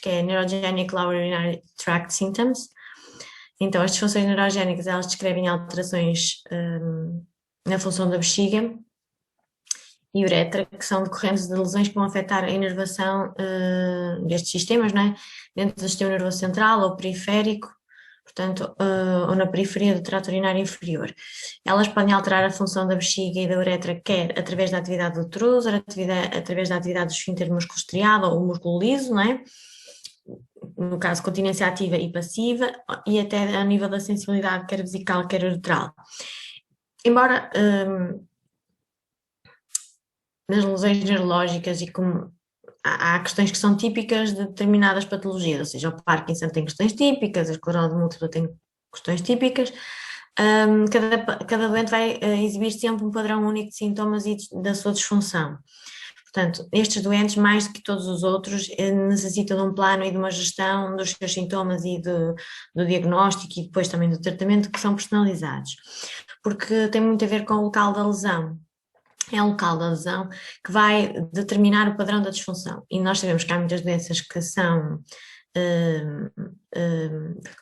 que é Neurogenic Lower Urinary Tract Symptoms. Então, as disfunções neurogénicas, elas descrevem alterações na função da bexiga e uretra, que são decorrentes de lesões que vão afetar a inervação destes sistemas, não é? Dentro do sistema nervoso central ou periférico, portanto, ou na periferia do trato urinário inferior. Elas podem alterar a função da bexiga e da uretra, quer através da atividade do trúser, através da atividade do esfíncter do músculo estriado ou o músculo liso, não é? No caso, continência ativa e passiva, e até a nível da sensibilidade, quer vesical, quer uretral. Embora nas lesões neurológicas e como há questões que são típicas de determinadas patologias, ou seja, o Parkinson tem questões típicas, a esclerose múltipla tem questões típicas, cada doente vai exibir sempre um padrão único de sintomas e da sua disfunção. Portanto, estes doentes, mais do que todos os outros, necessitam de um plano e de uma gestão dos seus sintomas e do diagnóstico e depois também do tratamento que são personalizados, porque tem muito a ver com o local da lesão. É o local da lesão que vai determinar o padrão da disfunção. E nós sabemos que há muitas doenças que são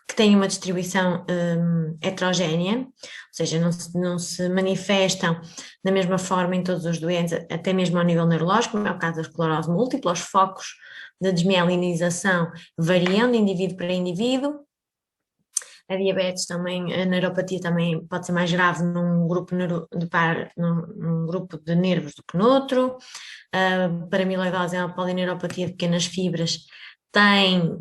que têm uma distribuição heterogénea, ou seja, não se manifestam da mesma forma em todos os doentes, até mesmo ao nível neurológico, como é o caso da esclerose múltipla. Os focos de desmielinização variam de indivíduo para indivíduo. A diabetes também, a neuropatia também pode ser mais grave num grupo num grupo de nervos do que noutro. A paramiloidose é uma polineuropatia de pequenas fibras, tem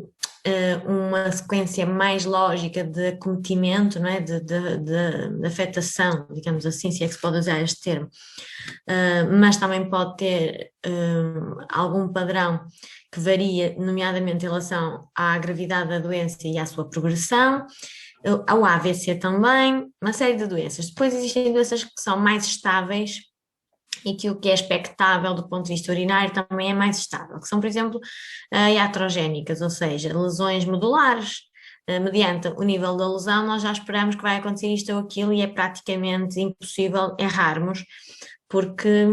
uma sequência mais lógica de acometimento, não é? de afetação, digamos assim, se é que se pode usar este termo, mas também pode ter algum padrão que varia, nomeadamente em relação à gravidade da doença e à sua progressão, ao AVC também, uma série de doenças. Depois existem doenças que são mais estáveis e que o que é expectável do ponto de vista urinário também é mais estável, que são, por exemplo, iatrogénicas, ou seja, lesões medulares. Mediante o nível da lesão, nós já esperamos que vai acontecer isto ou aquilo e é praticamente impossível errarmos, porque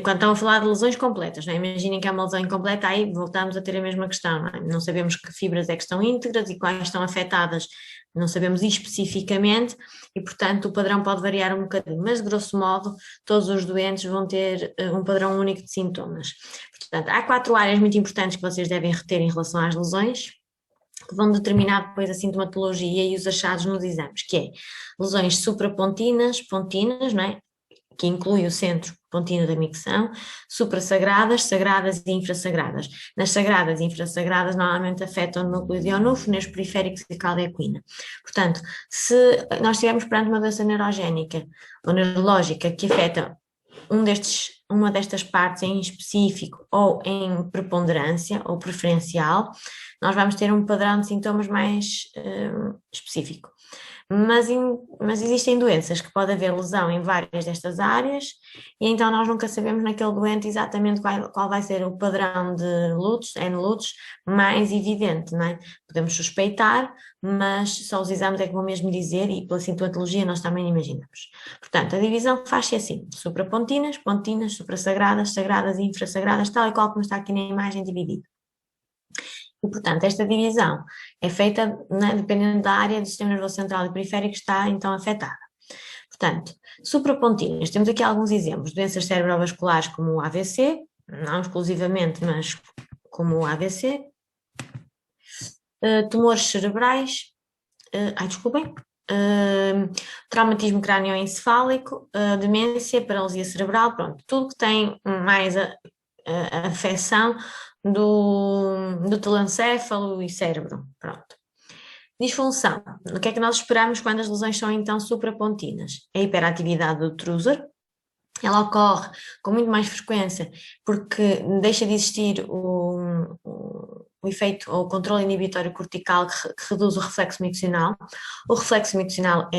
quando estão a falar de lesões completas, não é? Imaginem que é uma lesão incompleta, aí voltamos a ter a mesma questão, não é? Não sabemos que fibras é que estão íntegras e quais estão afetadas, não sabemos especificamente e, portanto, o padrão pode variar um bocadinho, mas, de grosso modo, todos os doentes vão ter um padrão único de sintomas. Portanto, há 4 áreas muito importantes que vocês devem reter em relação às lesões, que vão determinar depois a sintomatologia e os achados nos exames, que é lesões suprapontinas, pontinas, não é? Que inclui o centro pontino da micção, suprassagradas, sagradas e infrassagradas. Nas sagradas e infrassagradas normalmente afetam o núcleo de Onufo, nervos periféricos e cauda equina. Portanto, se nós estivermos perante uma doença neurogénica ou neurológica que afeta uma destas partes em específico ou em preponderância ou preferencial, nós vamos ter um padrão de sintomas mais específico. Mas existem doenças que pode haver lesão em várias destas áreas e então nós nunca sabemos naquele doente exatamente qual vai ser o padrão de lutos, N-lutos, mais evidente, não é? Podemos suspeitar, mas só os exames é que vão mesmo dizer e pela sintomatologia nós também imaginamos. Portanto, a divisão faz-se assim, suprapontinas, pontinas, suprassagradas, sagradas e infrassagradas, tal e qual como está aqui na imagem dividido. E, portanto, esta divisão é feita, né, dependendo da área do sistema nervoso central e periférico que está então afetada. Portanto, suprapontinas, temos aqui alguns exemplos, doenças cerebrovasculares como o AVC, não exclusivamente, mas como o AVC, tumores cerebrais, desculpem, traumatismo crânioencefálico, demência, paralisia cerebral, pronto, tudo que tem mais a afecção do telencéfalo e cérebro, pronto. Disfunção, o que é que nós esperamos quando as lesões são então suprapontinas? A hiperatividade do trúser, ela ocorre com muito mais frequência porque deixa de existir o efeito ou o controle inibitório cortical que reduz o reflexo miccional. O reflexo miccional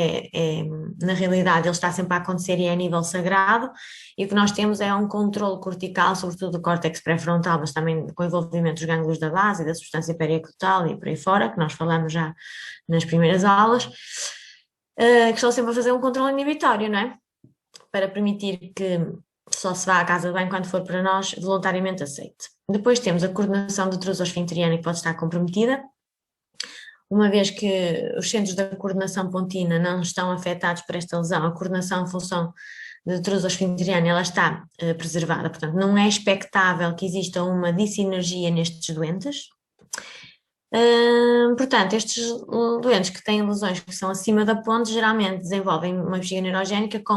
na realidade, ele está sempre a acontecer e é a nível sagrado, e o que nós temos é um controle cortical, sobretudo do córtex pré-frontal, mas também com envolvimento dos gânglios da base e da substância periacutal e por aí fora, que nós falamos já nas primeiras aulas, que estão sempre a fazer um controle inibitório, não é? Para permitir que só se vá à casa de banho quando for para nós voluntariamente aceite. Depois temos a coordenação de trusosfincteriana que pode estar comprometida, uma vez que os centros da coordenação pontina não estão afetados por esta lesão, a coordenação em função de trusosfincteriana ela está preservada, portanto não é expectável que exista uma dissinergia nestes doentes. Portanto, estes doentes que têm lesões que são acima da ponte geralmente desenvolvem uma bexiga neurogénica com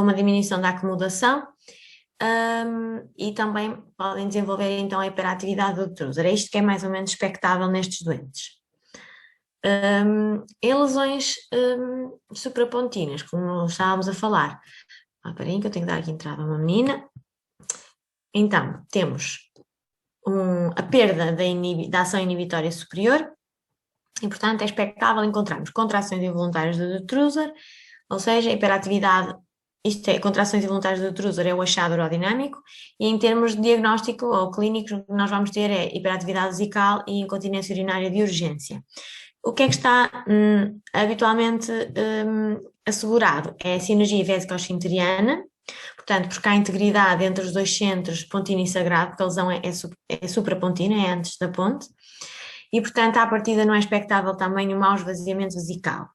uma diminuição da acomodação, e também podem desenvolver então a hiperatividade do trúser. É isto que é mais ou menos expectável nestes doentes. Em lesões suprapontinas, como estávamos a falar, espera aí que eu tenho que dar aqui entrada a uma menina. Então, temos a perda da ação inibitória superior, e portanto é expectável encontrarmos contrações involuntárias do detrusor, ou seja, hiperatividade, isto é, contrações involuntárias do detrusor é o achado aerodinâmico, e em termos de diagnóstico ou clínicos, o que nós vamos ter é hiperatividade vesical e incontinência urinária de urgência. O que é que está habitualmente assegurado? É a sinergia vésico-esfinteriana, portanto, porque há integridade entre os dois centros, pontina e sagrado, porque a lesão é suprapontina, é antes da ponte, e portanto, à partida não é expectável também um mau esvaziamento vesical.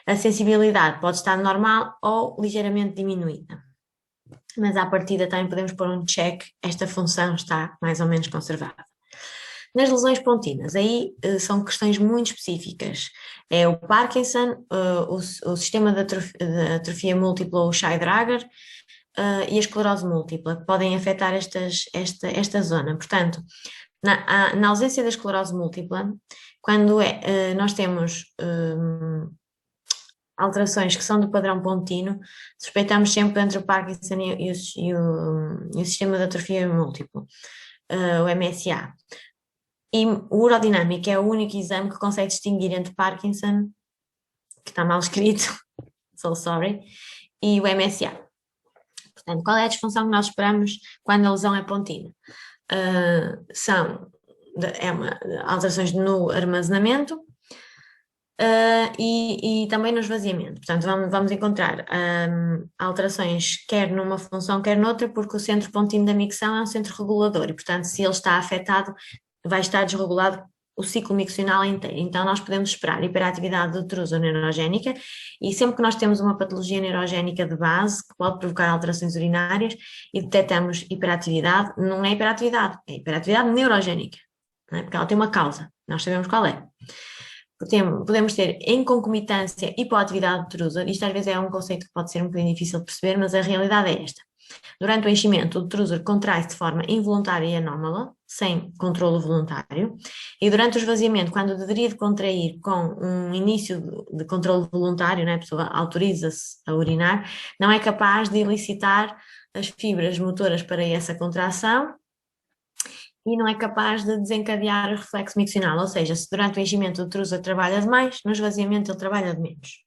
A sensibilidade pode estar normal ou ligeiramente diminuída, mas à partida também podemos pôr um check, esta função está mais ou menos conservada. Nas lesões pontinas, aí são questões muito específicas. É o Parkinson, o sistema de atrofia múltipla ou o Shy-Drager, e a esclerose múltipla, que podem afetar esta zona. Portanto, na ausência da esclerose múltipla, quando nós temos alterações que são do padrão pontino, suspeitamos sempre entre o Parkinson e o sistema de atrofia múltipla, o MSA. E o urodinâmico é o único exame que consegue distinguir entre Parkinson, que está mal escrito, so sorry, e o MSA. Portanto, qual é a disfunção que nós esperamos quando a lesão é pontina? São alterações no armazenamento e também no esvaziamento. Portanto, vamos encontrar alterações quer numa função, quer noutra, porque o centro pontino da micção é um centro regulador e, portanto, se ele está afetado, vai estar desregulado o ciclo miccional inteiro. Então, nós podemos esperar hiperatividade do trúsor neurogénica e sempre que nós temos uma patologia neurogénica de base que pode provocar alterações urinárias e detectamos hiperatividade, não é hiperatividade neurogénica, não é? Porque ela tem uma causa, nós sabemos qual é. Podemos ter em concomitância hipoatividade do trúsor, isto às vezes é um conceito que pode ser um bocadinho difícil de perceber, mas a realidade é esta. Durante o enchimento, o trúsor contrai-se de forma involuntária e anómala, sem controlo voluntário, e durante o esvaziamento, quando deveria de contrair com um início de controlo voluntário, né, a pessoa autoriza-se a urinar, não é capaz de elicitar as fibras motoras para essa contração e não é capaz de desencadear o reflexo miccional, ou seja, se durante o enchimento o trúsor trabalha demais, no esvaziamento ele trabalha de menos,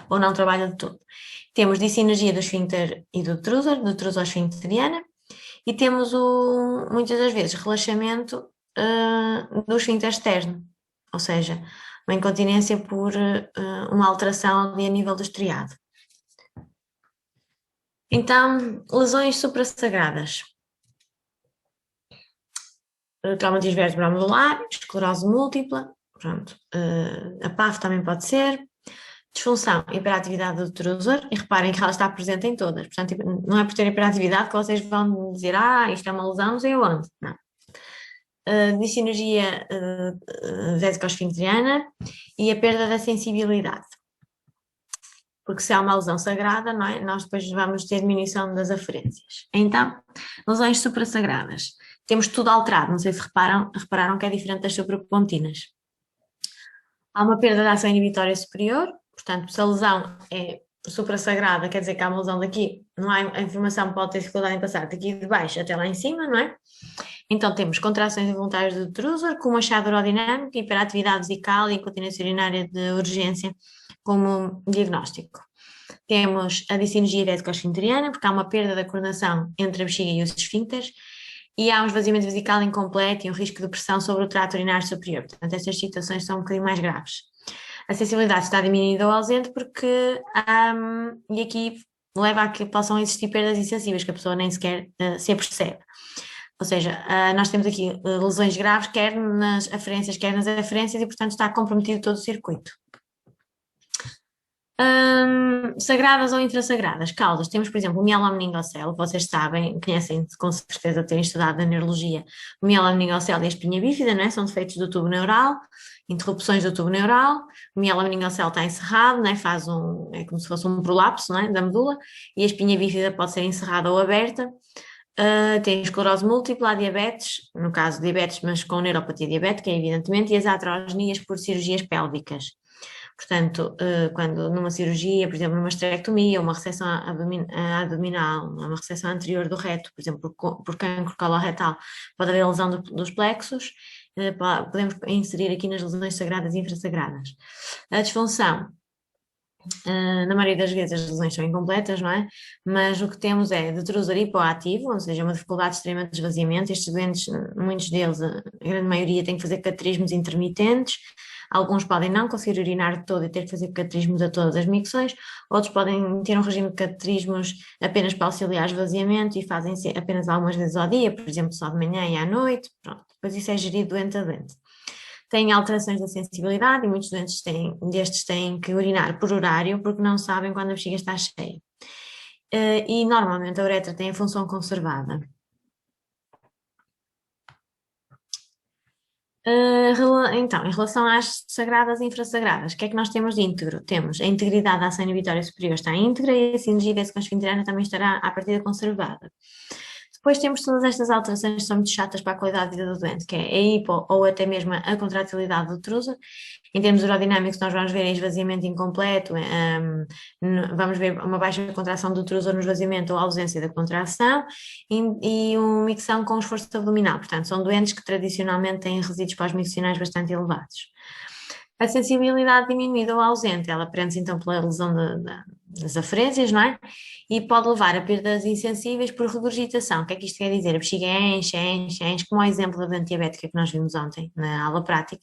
ou não trabalha de todo. Temos dissinergia do esfíncter e do trusosfincteriana, e temos muitas das vezes relaxamento do esfíncter externo, ou seja, uma incontinência por uma alteração ali a nível do estriado. Então, lesões suprassagradas. Traumatismo vertebromedular, esclerose múltipla, pronto, a PAF também pode ser. Disfunção, hiperatividade do trúsor, e reparem que ela está presente em todas, portanto não é por ter hiperatividade que vocês vão dizer, isto é uma lesão, não sei onde, não. Dissinergia vesicosfincteriana e a perda da sensibilidade, porque se há uma lesão sagrada, não é? Nós depois vamos ter diminuição das aferências. Então, lesões suprassagradas, temos tudo alterado, não sei se repararam que é diferente das suprapontinas. Há uma perda da ação inibitória superior, portanto, se a lesão é suprassagrada, quer dizer que há uma lesão daqui, não há, a informação pode ter dificuldade em passar daqui de baixo até lá em cima, não é? Então temos contrações involuntárias do trúsor, com achado aerodinâmico, hiperatividade vesical e incontinência urinária de urgência como diagnóstico. Temos a dissinergia vesicosfincteriana, porque há uma perda da coordenação entre a bexiga e os esfíncteres, e há um esvaziamento vesical incompleto e um risco de pressão sobre o trato urinário superior. Portanto, estas situações são um bocadinho mais graves. A sensibilidade está diminuída ou ausente porque, e aqui leva a que possam existir perdas insensíveis, que a pessoa nem sequer se apercebe. Ou seja, nós temos aqui lesões graves, quer nas aferências, quer nas aferências, e portanto está comprometido todo o circuito. Sagradas ou infrassagradas, causas. Temos, por exemplo, o mielomeningocele, vocês sabem, conhecem com certeza terem estudado na neurologia, o mielomeningocele e a espinha bífida, não é? São defeitos do tubo neural, interrupções do tubo neural, o mielomeningocele está encerrado, não é? É como se fosse um prolapso, não é? Da medula, e a espinha bífida pode ser encerrada ou aberta. Tem esclerose múltipla, a diabetes, no caso diabetes, mas com neuropatia diabética, evidentemente, e as atrogenias por cirurgias pélvicas. Portanto, quando numa cirurgia, por exemplo, numa esterectomia, uma ressecção abdominal, uma ressecção anterior do reto, por exemplo, por cancro coloretal, pode haver lesão dos plexos, podemos inserir aqui nas lesões sagradas e infrassagradas. A disfunção, na maioria das vezes as lesões são incompletas, não é? Mas o que temos é detrusor hipoativo, ou seja, uma dificuldade extrema de esvaziamento. Estes doentes, muitos deles, a grande maioria, têm que fazer cateterismos intermitentes. Alguns podem não conseguir urinar de todo e ter que fazer cateterismos a todas as micções, outros podem ter um regime de cateterismos apenas para auxiliar esvaziamento e fazem apenas algumas vezes ao dia, por exemplo, só de manhã e à noite. Pronto, depois isso é gerido doente a doente. Têm alterações da sensibilidade e muitos destes têm que urinar por horário porque não sabem quando a bexiga está cheia. E normalmente a uretra tem a função conservada. Então, em relação às sagradas e infrassagradas, o que é que nós temos de íntegro? Temos a integridade da ação inibitória superior está íntegra e a sinergia vesicosfinteriana também estará à partida conservada. Depois temos todas estas alterações que são muito chatas para a qualidade de vida do doente, que é a hipo ou até mesmo a contratilidade do trúsor. Em termos aerodinâmicos, nós vamos ver esvaziamento incompleto, vamos ver uma baixa contração do trúsor no esvaziamento ou ausência da contração e uma micção com esforço abdominal. Portanto, são doentes que tradicionalmente têm resíduos pós-miccionais bastante elevados. A sensibilidade diminuída ou ausente, ela prende-se então pela lesão das aferências, não é? E pode levar a perdas insensíveis por regurgitação. O que é que isto quer dizer? A bexiga enche, enche, enche, como o exemplo da doente diabética que nós vimos ontem na aula prática.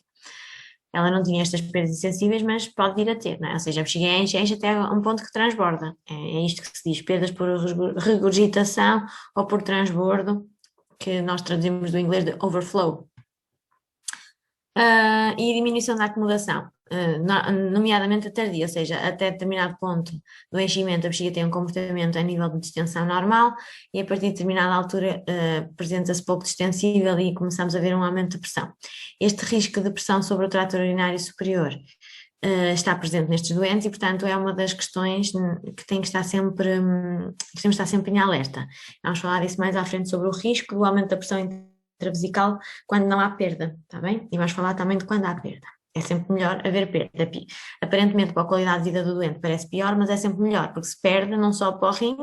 Ela não tinha estas perdas insensíveis, mas pode vir a ter, não é? Ou seja, a bexiga enche, enche até um ponto que transborda. É isto que se diz, perdas por regurgitação ou por transbordo, que nós traduzimos do inglês de overflow. E diminuição da acomodação, nomeadamente a tardia, ou seja, até determinado ponto do enchimento, a bexiga tem um comportamento a nível de distensão normal e a partir de determinada altura apresenta-se pouco distensível e começamos a ver um aumento de pressão. Este risco de pressão sobre o trato urinário superior está presente nestes doentes e, portanto, é uma das questões que tem que estar sempre, que temos que estar sempre em alerta. Vamos falar disso mais à frente sobre o risco do aumento da pressão intravesical quando não há perda, está bem? E vamos falar também de quando há perda. É sempre melhor haver perda. Aparentemente, para a qualidade de vida do doente parece pior, mas é sempre melhor, porque se perde não só para o rim,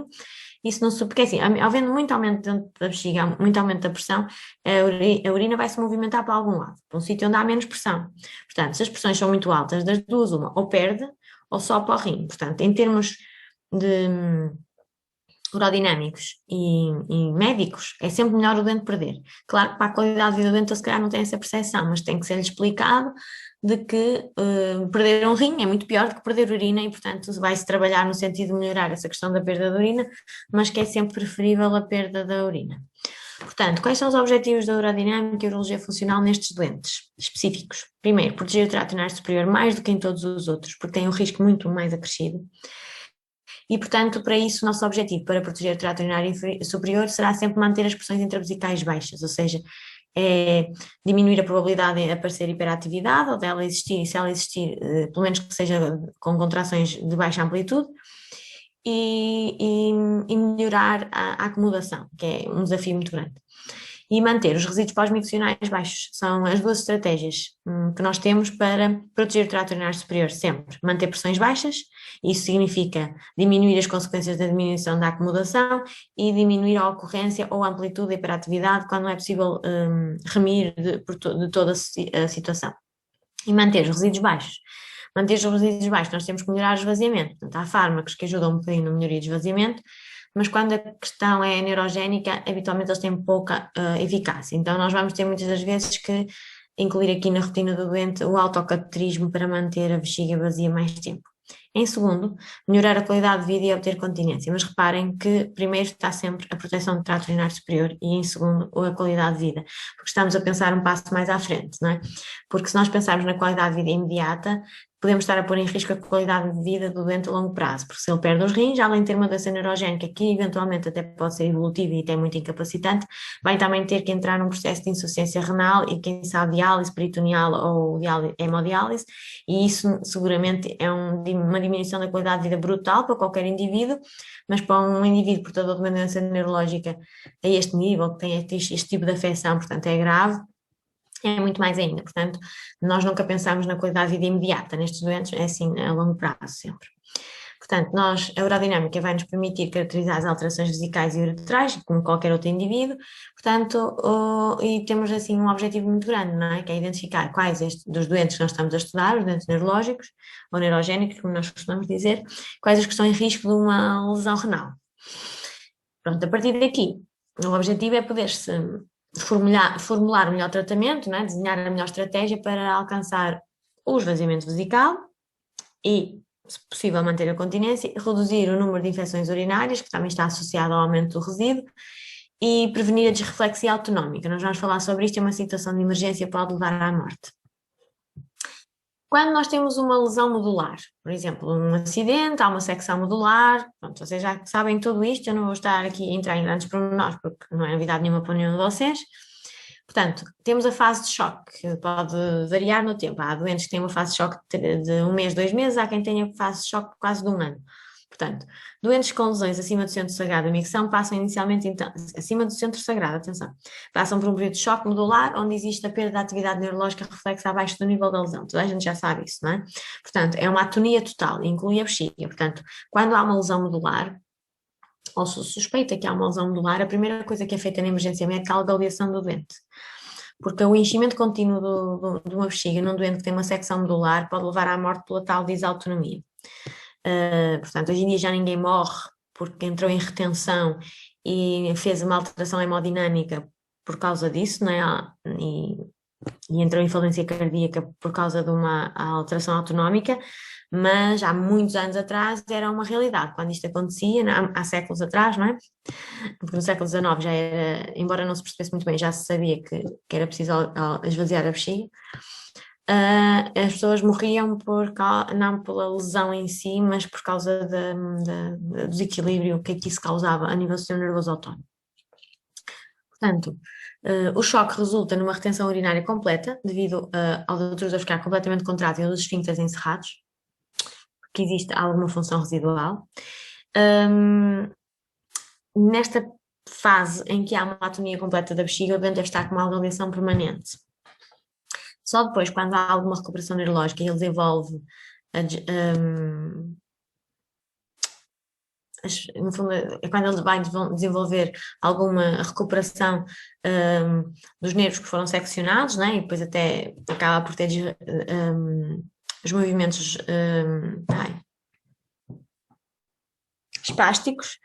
isso não se... Porque assim, havendo muito aumento dentro da bexiga, muito aumento da pressão, a urina vai se movimentar para algum lado, para um sítio onde há menos pressão. Portanto, se as pressões são muito altas, das duas, uma, ou perde, ou só para o rim. Portanto, em termos de urodinâmicos e médicos, é sempre melhor o doente perder. Claro que para a qualidade de vida do doente, se calhar não tem essa percepção, mas tem que ser-lhe explicado de que perder um rim é muito pior do que perder urina e, portanto, vai-se trabalhar no sentido de melhorar essa questão da perda da urina, mas que é sempre preferível a perda da urina. Portanto, quais são os objetivos da urodinâmica e urologia funcional nestes doentes específicos? Primeiro, proteger o trato urinário superior mais do que em todos os outros, porque tem um risco muito mais acrescido. E, portanto, para isso, o nosso objetivo para proteger o trato urinário superior será sempre manter as pressões intravesicais baixas, ou seja, diminuir a probabilidade de aparecer hiperatividade ou dela existir, e se ela existir, pelo menos que seja com contrações de baixa amplitude, e melhorar a acomodação, que é um desafio muito grande. E manter os resíduos pós-miccionais baixos. São as duas estratégias que nós temos para proteger o trato urinário superior sempre. Manter pressões baixas, isso significa diminuir as consequências da diminuição da acomodação e diminuir a ocorrência ou a amplitude da hiperatividade quando não é possível remir de toda a situação. E manter os resíduos baixos. Manter os resíduos baixos, nós temos que melhorar o esvaziamento. Portanto, há fármacos que ajudam um bocadinho na melhoria do esvaziamento, mas quando a questão é neurogénica, habitualmente eles têm pouca eficácia. Então nós vamos ter muitas das vezes que incluir aqui na rotina do doente o autocateterismo para manter a bexiga vazia mais tempo. Em segundo, melhorar a qualidade de vida e obter continência. Mas reparem que primeiro está sempre a proteção do trato urinário superior e em segundo a qualidade de vida, porque estamos a pensar um passo mais à frente, não é? Porque se nós pensarmos na qualidade de vida imediata, podemos estar a pôr em risco a qualidade de vida do doente a longo prazo, porque se ele perde os rins, além de ter uma doença neurogénica que eventualmente até pode ser evolutiva e até muito incapacitante, vai também ter que entrar num processo de insuficiência renal e quem sabe diálise peritoneal ou hemodiálise, e isso seguramente é uma diminuição da qualidade de vida brutal para qualquer indivíduo, mas para um indivíduo portador de uma doença neurológica a este nível, que tem este tipo de afecção, portanto é grave, é muito mais ainda. Portanto, nós nunca pensamos na qualidade de vida imediata nestes doentes, é assim a longo prazo sempre. Portanto, a urodinâmica vai nos permitir caracterizar as alterações vesicais e uretrais, como qualquer outro indivíduo, portanto, e temos assim um objetivo muito grande, não é? Que é identificar quais dos doentes que nós estamos a estudar, os doentes neurológicos ou neurogénicos, como nós costumamos dizer, quais os que estão em risco de uma lesão renal. Pronto, a partir daqui, o objetivo é poder-se formular o melhor tratamento, não é? Desenhar a melhor estratégia para alcançar o esvaziamento vesical e, se possível, manter a continência, reduzir o número de infecções urinárias, que também está associado ao aumento do resíduo, e prevenir a disreflexia autonómica. Nós vamos falar sobre isto, é uma situação de emergência que pode levar à morte. Quando nós temos uma lesão medular, por exemplo, um acidente, há uma secção medular, pronto, vocês já sabem tudo isto, eu não vou estar aqui a entrar em grandes pormenores, porque não é novidade nenhuma para nenhum de vocês. Portanto, temos a fase de choque, que pode variar no tempo. Há doentes que têm uma fase de choque de um mês, 2 meses, há quem tenha fase de choque quase de um ano. Portanto, doentes com lesões acima do centro sagrado da micção passam inicialmente, então, acima do centro sagrado, atenção, passam por um período de choque medular, onde existe a perda da atividade neurológica reflexa abaixo do nível da lesão. Toda a gente já sabe isso, não é? Portanto, é uma atonia total, inclui a bexiga. Portanto, quando há uma lesão medular, ou se suspeita que há uma lesão medular, a primeira coisa que é feita na emergência médica é a avaliação do doente. Porque o enchimento contínuo de uma bexiga num doente que tem uma secção medular pode levar à morte pela tal disautonomia. Portanto, hoje em dia já ninguém morre porque entrou em retenção e fez uma alteração hemodinâmica por causa disso, não é? E entrou em falência cardíaca por causa de uma alteração autonómica, mas há muitos anos atrás era uma realidade, quando isto acontecia, há séculos atrás, não é? Porque no século XIX já era, embora não se percebesse muito bem, já se sabia que era preciso esvaziar a bexiga. As pessoas morriam não pela lesão em si, mas por causa do desequilíbrio que isso causava a nível do sistema nervoso autónomo. Portanto, o choque resulta numa retenção urinária completa, devido ao detrusor ficar completamente contrátil e aos esfíncteres encerrados, porque existe alguma função residual. Nesta fase em que há uma atonia completa da bexiga, o doente deve estar com uma avaliação permanente. Só depois, quando há alguma recuperação neurológica e ele desenvolve, no fundo, é quando ele vai desenvolver alguma recuperação dos nervos que foram seccionados, né? E depois até acaba por ter os movimentos espásticos,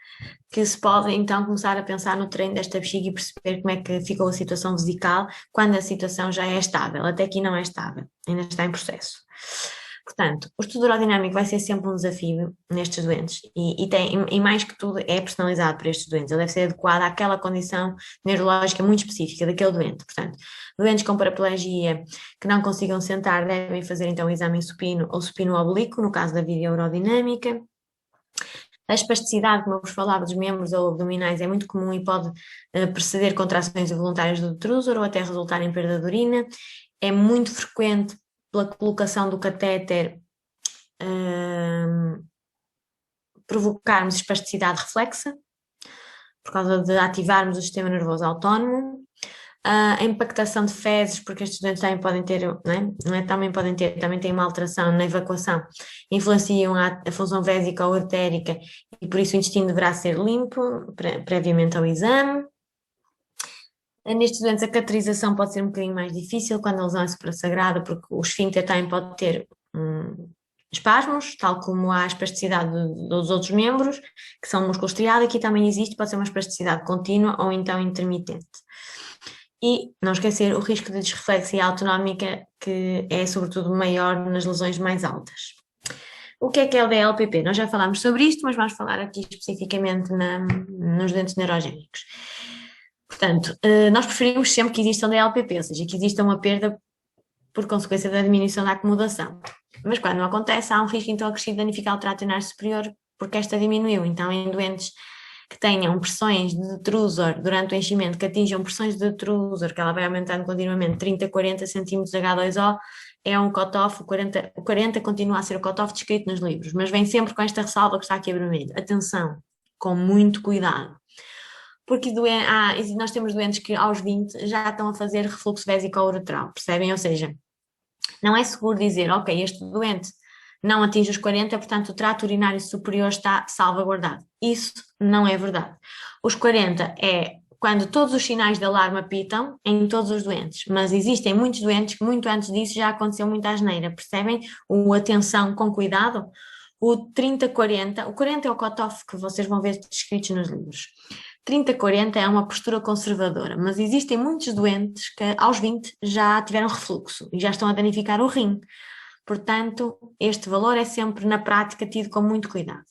que se pode então começar a pensar no treino desta bexiga e perceber como é que ficou a situação vesical quando a situação já é estável. Até aqui não é estável, ainda está em processo. Portanto, o estudo urodinâmico vai ser sempre um desafio nestes doentes e mais que tudo é personalizado para estes doentes. Ele deve ser adequado àquela condição neurológica muito específica daquele doente. Portanto, doentes com paraplegia que não consigam sentar devem fazer então o exame em supino ou supino oblíquo, no caso da videourodinâmica. A espasticidade, como eu vos falava, dos membros ou abdominais é muito comum e pode preceder contrações involuntárias do detrusor ou até resultar em perda de urina. É muito frequente pela colocação do catéter provocarmos espasticidade reflexa, por causa de ativarmos o sistema nervoso autónomo. A impactação de fezes, porque estes doentes também podem ter, também têm uma alteração na evacuação, influenciam a função vésica ou artérica e por isso o intestino deverá ser limpo previamente ao exame. Nestes doentes a cateterização pode ser um bocadinho mais difícil quando a lesão é suprassagrada, porque o esfíncter também pode ter espasmos, tal como há a espasticidade dos outros membros, que são músculo estriado, aqui também existe, pode ser uma espasticidade contínua ou então intermitente. E não esquecer o risco de disreflexia autonómica, que é sobretudo maior nas lesões mais altas. O que é o DLPP? Nós já falámos sobre isto, mas vamos falar aqui especificamente nos doentes neurogénicos. Portanto, nós preferimos sempre que exista um DLPP, ou seja, que exista uma perda por consequência da diminuição da acomodação. Mas quando não acontece, há um risco então acrescido de danificar o trato urinário superior porque esta diminuiu. Então, em doentes que tenham pressões de detrusor durante o enchimento, que atinjam pressões de detrusor, que ela vai aumentando continuamente, 30, 40 centímetros H2O, é um cutoff, o 40 continua a ser o cutoff descrito nos livros, mas vem sempre com esta ressalva que está aqui a vermelho. Atenção, com muito cuidado. Porque nós temos doentes que aos 20 já estão a fazer refluxo vésico-uretral, percebem? Ou seja, não é seguro dizer, ok, este doente não atinge os 40, portanto o trato urinário superior está salvaguardado. Isso não é verdade. Os 40 é quando todos os sinais de alarme apitam em todos os doentes, mas existem muitos doentes que muito antes disso já aconteceu muita asneira, percebem? O atenção com cuidado. O 30-40, o 40 é o cutoff que vocês vão ver descritos nos livros. 30-40 é uma postura conservadora, mas existem muitos doentes que aos 20 já tiveram refluxo e já estão a danificar o rim. Portanto, este valor é sempre, na prática, tido com muito cuidado.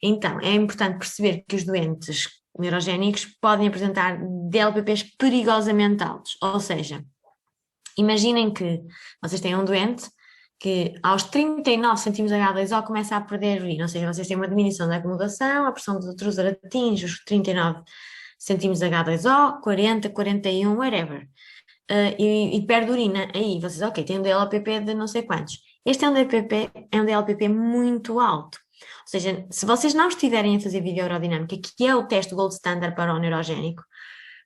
Então, é importante perceber que os doentes neurogénicos podem apresentar DLPPs perigosamente altos, ou seja, imaginem que vocês têm um doente que aos 39 centímetros H2O começa a perder urina, ou seja, vocês têm uma diminuição da acomodação, a pressão do detrusor atinge os 39 centímetros H2O, 40, 41, whatever. E perde urina, aí vocês, ok, tem um DLPP de não sei quantos. Este é um DLPP muito alto. Ou seja, se vocês não estiverem a fazer videoaerodinâmica, que é o teste gold standard para o neurogénico,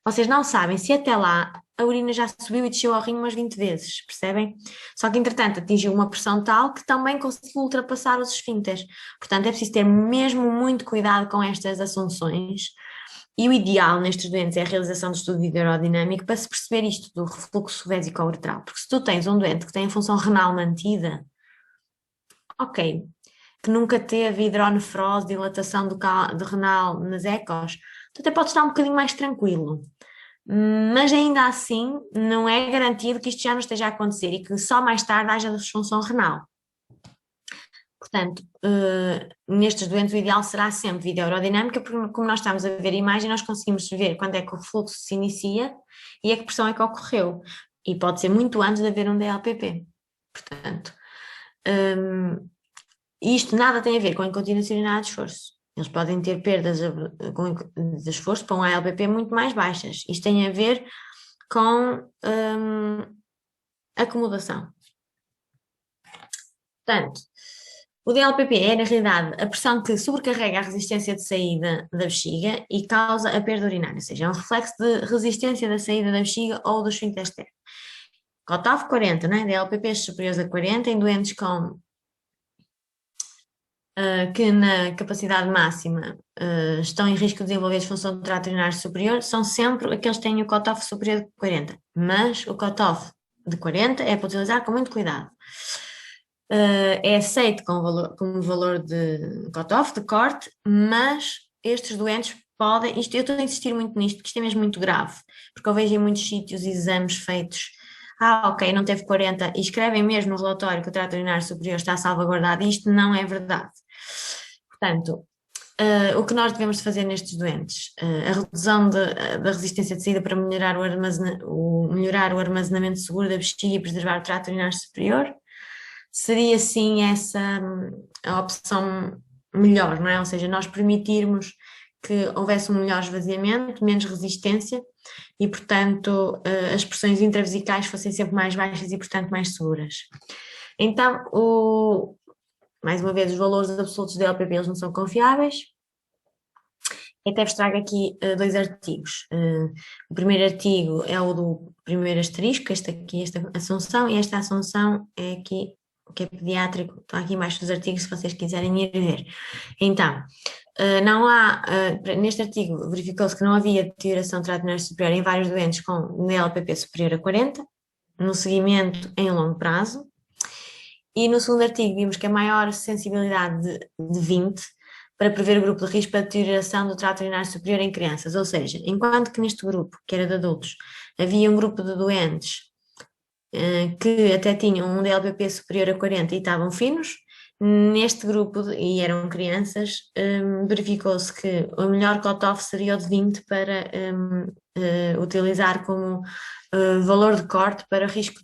vocês não sabem se até lá a urina já subiu e desceu ao rim umas 20 vezes, percebem? Só que, entretanto, atingiu uma pressão tal que também conseguiu ultrapassar os esfíncteres. Portanto, é preciso ter mesmo muito cuidado com estas assunções. E o ideal nestes doentes é a realização de estudo hidrodinâmico para se perceber isto do refluxo vésico-uretral. Porque se tu tens um doente que tem a função renal mantida, ok, que nunca teve hidronefrose, dilatação do renal nas ecos, tu até podes estar um bocadinho mais tranquilo. Mas ainda assim, não é garantido que isto já não esteja a acontecer e que só mais tarde haja disfunção renal. Portanto, nestes doentes o ideal será sempre videoaerodinâmica, porque como nós estamos a ver a imagem, nós conseguimos ver quando é que o refluxo se inicia e a que pressão é que ocorreu. E pode ser muito antes de haver um DLPP. Portanto, isto nada tem a ver com incontinência urinária de esforço. Eles podem ter perdas de esforço para um ALPP muito mais baixas. Isto tem a ver com acomodação. Portanto, o DLPP é, na realidade, a pressão que sobrecarrega a resistência de saída da bexiga e causa a perda urinária, ou seja, é um reflexo de resistência da saída da bexiga ou do esfíncter externo. Cutoff 40, né? DLPPs superiores a 40 em doentes que na capacidade máxima estão em risco de desenvolver disfunção do trato urinário superior, são sempre aqueles que têm o cutoff superior de 40, mas o cutoff de 40 é para utilizar com muito cuidado. É aceito como valor de cutoff, de corte, mas estes doentes podem, eu estou a insistir muito nisto, porque isto é mesmo muito grave, porque eu vejo em muitos sítios exames feitos, ok, não teve 40, e escrevem mesmo no relatório que o trato urinário superior está salvaguardado, e isto não é verdade. Portanto, o que nós devemos fazer nestes doentes? A redução da resistência de saída para melhorar melhorar o armazenamento seguro da bexiga e preservar o trato urinário superior, seria sim essa a opção melhor, não é? Ou seja, nós permitirmos que houvesse um melhor esvaziamento, menos resistência e, portanto, as pressões intravesicais fossem sempre mais baixas e, portanto, mais seguras. Então, mais uma vez, os valores absolutos de LPP eles não são confiáveis. Até vos trago aqui dois artigos. O primeiro artigo é o do primeiro asterisco, esta assunção, e esta assunção é aqui, que é pediátrico, estão aqui embaixo dos artigos se vocês quiserem ir ver. Então, não há, neste artigo verificou-se que não havia deterioração do trato urinário superior em vários doentes com DLPP superior a 40, no seguimento em longo prazo, e no segundo artigo vimos que a maior sensibilidade de 20 para prever o grupo de risco para deterioração do trato urinário superior em crianças, ou seja, enquanto que neste grupo, que era de adultos, havia um grupo de doentes que até tinham um DLPP superior a 40 e estavam finos, neste grupo, e eram crianças, verificou-se que o melhor cutoff seria o de 20 para utilizar como valor de corte para risco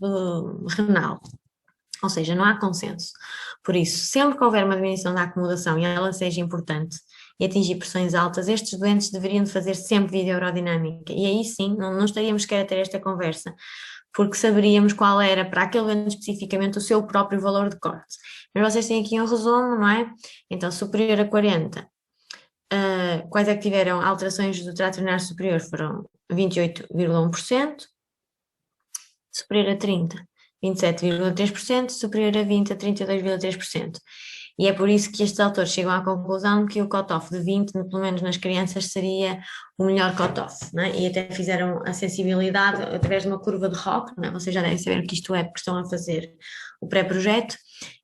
renal. Ou seja, não há consenso. Por isso, sempre que houver uma diminuição da acomodação e ela seja importante e atingir pressões altas, estes doentes deveriam de fazer sempre videoaerodinâmica. E aí sim, não estaríamos sequer a ter esta conversa, porque saberíamos qual era para aquele doente especificamente o seu próprio valor de corte. Mas vocês têm aqui um resumo, não é? Então, superior a 40, quais é que tiveram alterações do trato urinário superior? Foram 28,1%, superior a 30, 27,3%, superior a 20, a 32,3%. E é por isso que estes autores chegam à conclusão que o cutoff de 20, pelo menos nas crianças, seria o melhor cutoff, né? E até fizeram a sensibilidade através de uma curva de ROC, né? Vocês já devem saber o que isto é, porque estão a fazer o pré-projeto,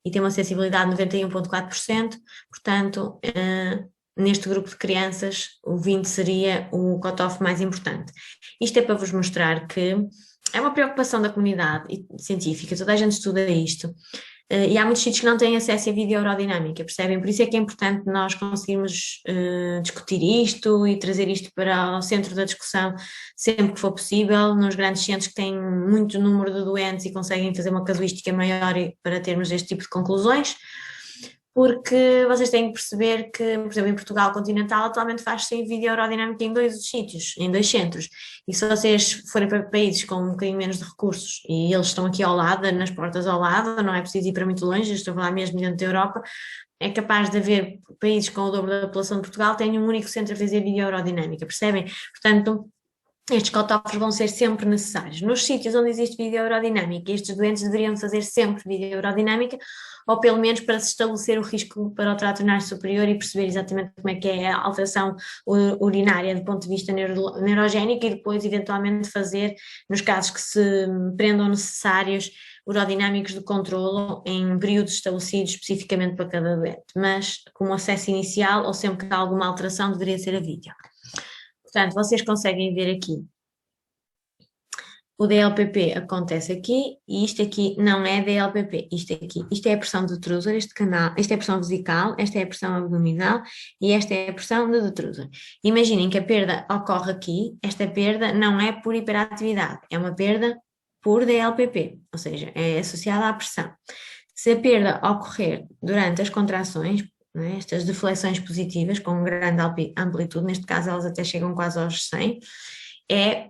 e tem uma sensibilidade de 91,4%, portanto, neste grupo de crianças, o 20 seria o cutoff mais importante. Isto é para vos mostrar que é uma preocupação da comunidade científica, toda a gente estuda isto, e há muitos sítios que não têm acesso a videoaerodinâmica, percebem? Por isso é que é importante nós conseguirmos discutir isto e trazer isto para o centro da discussão sempre que for possível, nos grandes centros que têm muito número de doentes e conseguem fazer uma casuística maior para termos este tipo de conclusões. Porque vocês têm que perceber que, por exemplo, em Portugal continental atualmente faz-se videoaerodinâmica em dois sítios, em dois centros, e se vocês forem para países com um bocadinho menos de recursos, e eles estão aqui ao lado, nas portas ao lado, não é preciso ir para muito longe, estou a falar mesmo dentro da Europa, é capaz de haver países com o dobro da população de Portugal, têm um único centro a fazer videoaerodinâmica, percebem? Portanto, estes cutoffs vão ser sempre necessários. Nos sítios onde existe videoaerodinâmica, estes doentes deveriam fazer sempre videoaerodinâmica, ou pelo menos para se estabelecer o risco para o trato urinário superior e perceber exatamente como é que é a alteração urinária do ponto de vista neurogénico, e depois eventualmente fazer, nos casos que se prendam necessários, urodinâmicos de controlo em períodos estabelecidos especificamente para cada doente, mas como acesso inicial ou sempre que há alguma alteração deveria ser a vídeo. Portanto, vocês conseguem ver aqui, o DLPP acontece aqui, e isto aqui não é DLPP, isto é a pressão de detrusor, este canal, isto é a pressão vesical, esta é a pressão abdominal e esta é a pressão de detrusor. Imaginem que a perda ocorre aqui, esta perda não é por hiperatividade, é uma perda por DLPP, ou seja, é associada à pressão. Se a perda ocorrer durante as contrações, né, estas deflexões positivas com grande amplitude, neste caso elas até chegam quase aos 100, é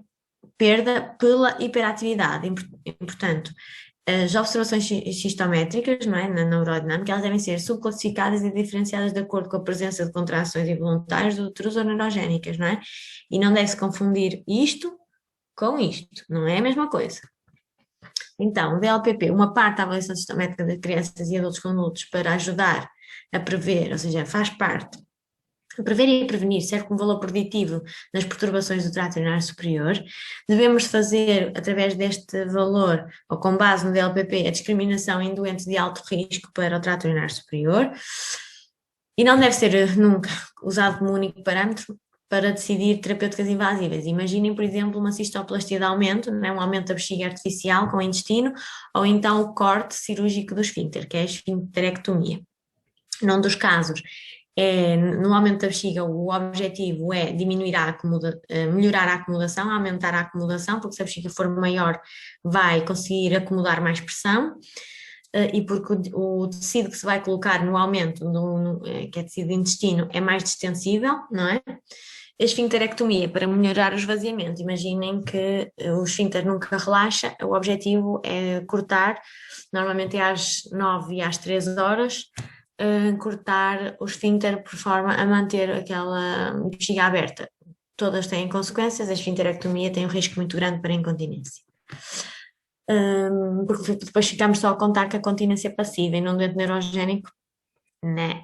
perda pela hiperatividade. E, portanto, as observações xistométricas, não é, na neurodinâmica, elas devem ser subclassificadas e diferenciadas de acordo com a presença de contrações involuntárias do neurogénicas, não é? E não deve-se confundir isto com isto, não é a mesma coisa. Então, o DLPP, uma parte da avaliação sistométrica de crianças e adultos com adultos para ajudar a prever, ou seja, faz parte. Prever e prevenir serve como valor preditivo nas perturbações do trato urinário superior. Devemos fazer, através deste valor, ou com base no DLPP, a discriminação em doentes de alto risco para o trato urinário superior, e não deve ser nunca usado como único parâmetro para decidir terapêuticas invasivas. Imaginem, por exemplo, uma cistoplastia de aumento, não é? Um aumento da bexiga artificial com intestino, ou então o corte cirúrgico do esfíncter, que é a esfincterectomia. Num dos casos, no aumento da bexiga, o objetivo é melhorar a acomodação, aumentar a acomodação, porque se a bexiga for maior, vai conseguir acomodar mais pressão, e porque o tecido que se vai colocar no aumento, que é tecido de intestino, é mais distensível, não é? A esfincterectomia para melhorar o esvaziamento. Imaginem que o esfíncter nunca relaxa, o objetivo é cortar, normalmente é às 9 e às 13 horas, cortar o esfíncter por forma a manter aquela bexiga aberta. Todas têm consequências, a esfincterectomia tem um risco muito grande para a incontinência. Porque depois ficamos só a contar que a continência é passiva e não doente neurogénico, né?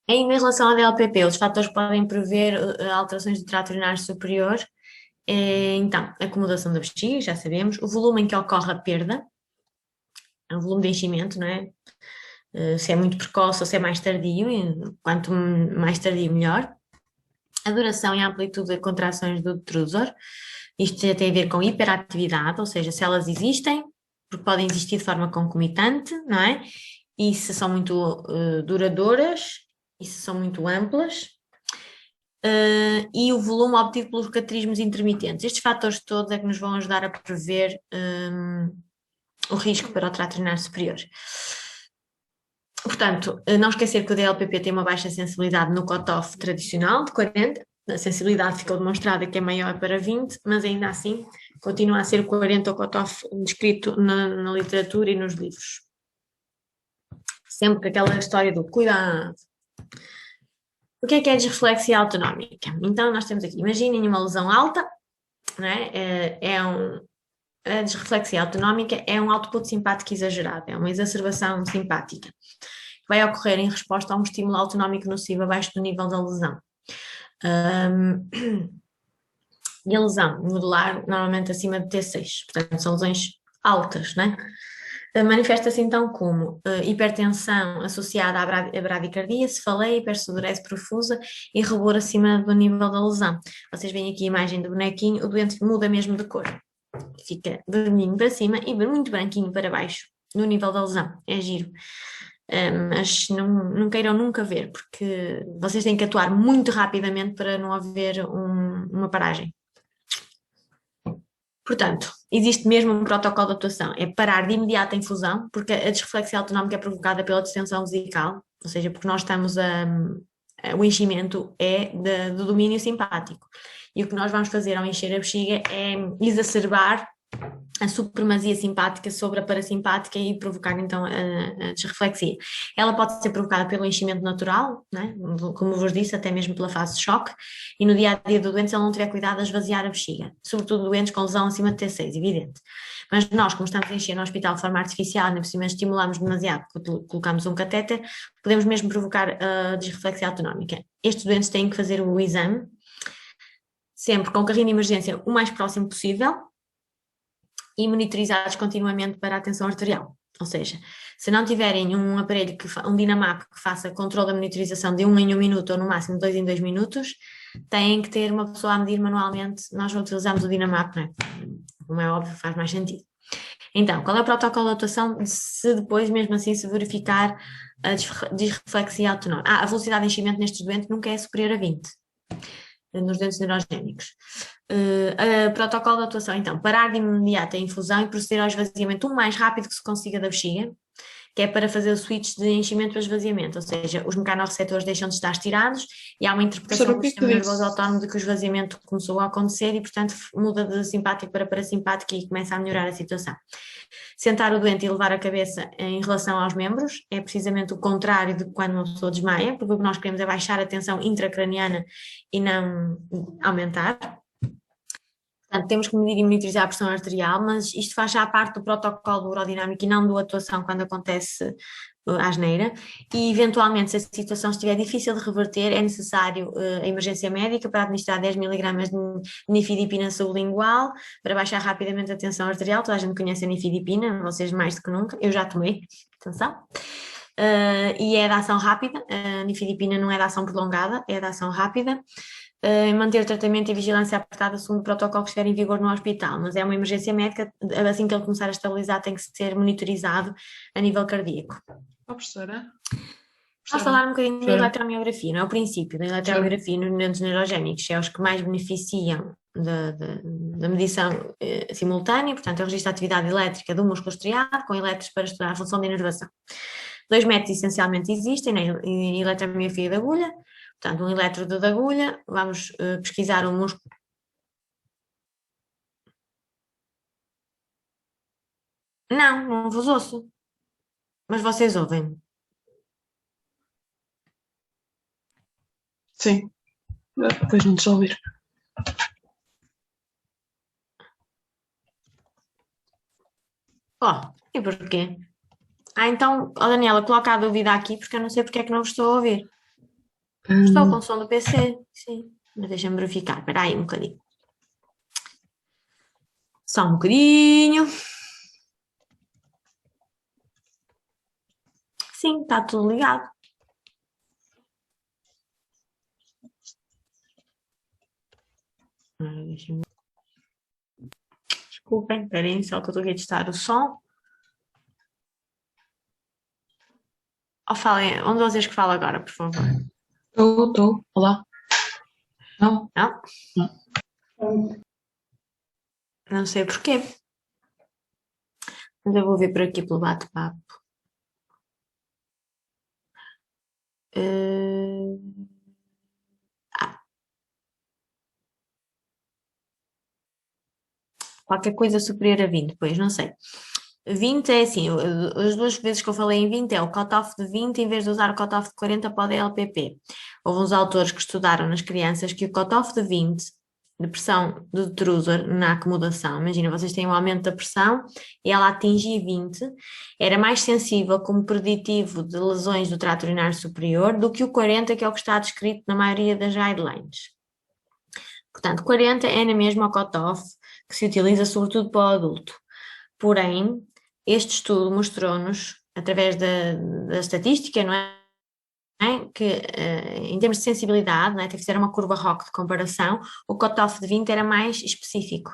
Em relação ao DLPP, os fatores que podem prever alterações do trato urinário superior, então, a acomodação da bexiga, já sabemos, o volume em que ocorre a perda, o volume de enchimento, não é? Se é muito precoce ou se é mais tardio, quanto mais tardio melhor. A duração e a amplitude de contrações do detrusor, isto já tem a ver com hiperatividade, ou seja, se elas existem, porque podem existir de forma concomitante, não é? e se são muito duradouras, e se são muito amplas, e o volume obtido pelos cateterismos intermitentes. Estes fatores todos é que nos vão ajudar a prever o risco para o trato urinário superior. Portanto, não esquecer que o DLPP tem uma baixa sensibilidade no cutoff tradicional de 40, a sensibilidade ficou demonstrada que é maior para 20, mas ainda assim continua a ser o 40 o cutoff descrito na literatura e nos livros. Sempre com aquela história do cuidado. O que é a disreflexia autonómica? Então, nós temos aqui, imaginem uma lesão alta, não é? A disreflexia autonómica é um output simpático exagerado, é uma exacerbação simpática, que vai ocorrer em resposta a um estímulo autonómico nocivo abaixo do nível da lesão. E a lesão nodular, normalmente acima de T6, portanto, são lesões altas, né? Manifesta-se então como hipertensão associada à bradicardia, cefaleia, hipersudorese profusa e rubor acima do nível da lesão. Vocês veem aqui a imagem do bonequinho, o doente muda mesmo de cor. Fica vermelhinho para cima e muito branquinho para baixo, no nível da lesão. É giro. Mas não queiram nunca ver, porque vocês têm que atuar muito rapidamente para não haver uma paragem. Portanto, existe mesmo um protocolo de atuação, é parar de imediato a infusão, porque a disreflexia autonómica é provocada pela distensão vesical, ou seja, porque nós estamos o enchimento é do domínio simpático. E o que nós vamos fazer ao encher a bexiga é exacerbar a supremacia simpática sobre a parasimpática e provocar então a disreflexia. Ela pode ser provocada pelo enchimento natural, né? Como vos disse, até mesmo pela fase de choque, e no dia a dia do doente, se ele não tiver cuidado a esvaziar a bexiga, sobretudo doentes com lesão acima de T6, evidente. Mas nós, como estamos a encher no hospital de forma artificial, ainda por cima estimulamos demasiado, colocamos um catéter, podemos mesmo provocar a disreflexia autonómica. Estes doentes têm que fazer o exame, sempre com o carrinho de emergência o mais próximo possível, e monitorizados continuamente para a tensão arterial. Ou seja, se não tiverem um aparelho, um Dinamap que faça controle da monitorização de 1 em 1 minuto ou no máximo 2 em 2 minutos, têm que ter uma pessoa a medir manualmente. Nós utilizamos o Dinamap, não é? Como é óbvio, faz mais sentido. Então, qual é o protocolo de atuação se depois, mesmo assim, se verificar a disreflexia autonómica? A velocidade de enchimento nestes doentes nunca é superior a 20, nos doentes neurogénicos. Protocolo de atuação, então, parar de imediato a infusão e proceder ao esvaziamento o mais rápido que se consiga da bexiga, que é para fazer o switch de enchimento para esvaziamento, ou seja, os mecanorreceptores deixam de estar estirados e há uma interpretação do sistema nervoso autónomo de que o esvaziamento começou a acontecer e, portanto, muda de simpático para parasimpático e começa a melhorar a situação. Sentar o doente e levar a cabeça em relação aos membros é precisamente o contrário de quando uma pessoa desmaia, porque o que nós queremos é baixar a tensão intracraniana e não aumentar. Portanto, temos que medir e monitorizar a pressão arterial, mas isto faz já parte do protocolo urodinâmico e não da atuação quando acontece a asneira, e eventualmente, se a situação estiver difícil de reverter, é necessário a emergência médica para administrar 10 miligramas de nifedipina sublingual para baixar rapidamente a tensão arterial. Toda a gente conhece a nifedipina, vocês mais do que nunca, eu já tomei, atenção. E é de ação rápida, a nifedipina não é de ação prolongada, é de ação rápida. Manter o tratamento e vigilância apertada segundo o protocolo que estiver em vigor no hospital, mas é uma emergência médica, assim que ele começar a estabilizar tem que ser monitorizado a nível cardíaco. Professora? Vamos falar um bocadinho da eletromiografia, não é o princípio da eletromiografia nos doentes neurogénicos, é os que mais beneficiam da medição simultânea, portanto, é o registro da atividade elétrica do músculo estriado, com eletros para estudar a função de inervação. 2 métodos essencialmente existem, né? Eletromiografia de agulha, portanto, um elétrodo de agulha, vamos pesquisar o músculo. Não vos ouço, mas vocês ouvem. Sim, depois não te ouvir. E porquê? Então, Daniela, coloca a dúvida aqui, porque eu não sei porque é que não vos estou a ouvir. Estou com o som do PC, sim, mas deixa-me verificar, espera aí um bocadinho. Só um bocadinho. Sim, está tudo ligado. Desculpem, esperem só que eu estou a testar o som. Ou falem, um de vocês que fala agora, por favor. Estou. Olá. Não? Não? Não. Não sei porquê. Mas eu vou ver por aqui pelo bate-papo. Eh, Qualquer coisa superior a 20, pois, não sei. 20 é assim, as duas vezes que eu falei em 20 é o cutoff de 20 em vez de usar o cutoff de 40 para o DLPP. Houve uns autores que estudaram nas crianças que o cutoff de 20 de pressão do detrusor na acomodação, imagina, vocês têm um aumento da pressão e ela atingir 20, era mais sensível como preditivo de lesões do trato urinário superior do que o 40, que é o que está descrito na maioria das guidelines. Portanto, 40 é na mesma o cutoff que se utiliza sobretudo para o adulto. Porém, este estudo mostrou-nos, através da estatística, não é? Que em termos de sensibilidade, não é? Fizeram uma curva ROC de comparação, o cutoff de 20 era mais específico.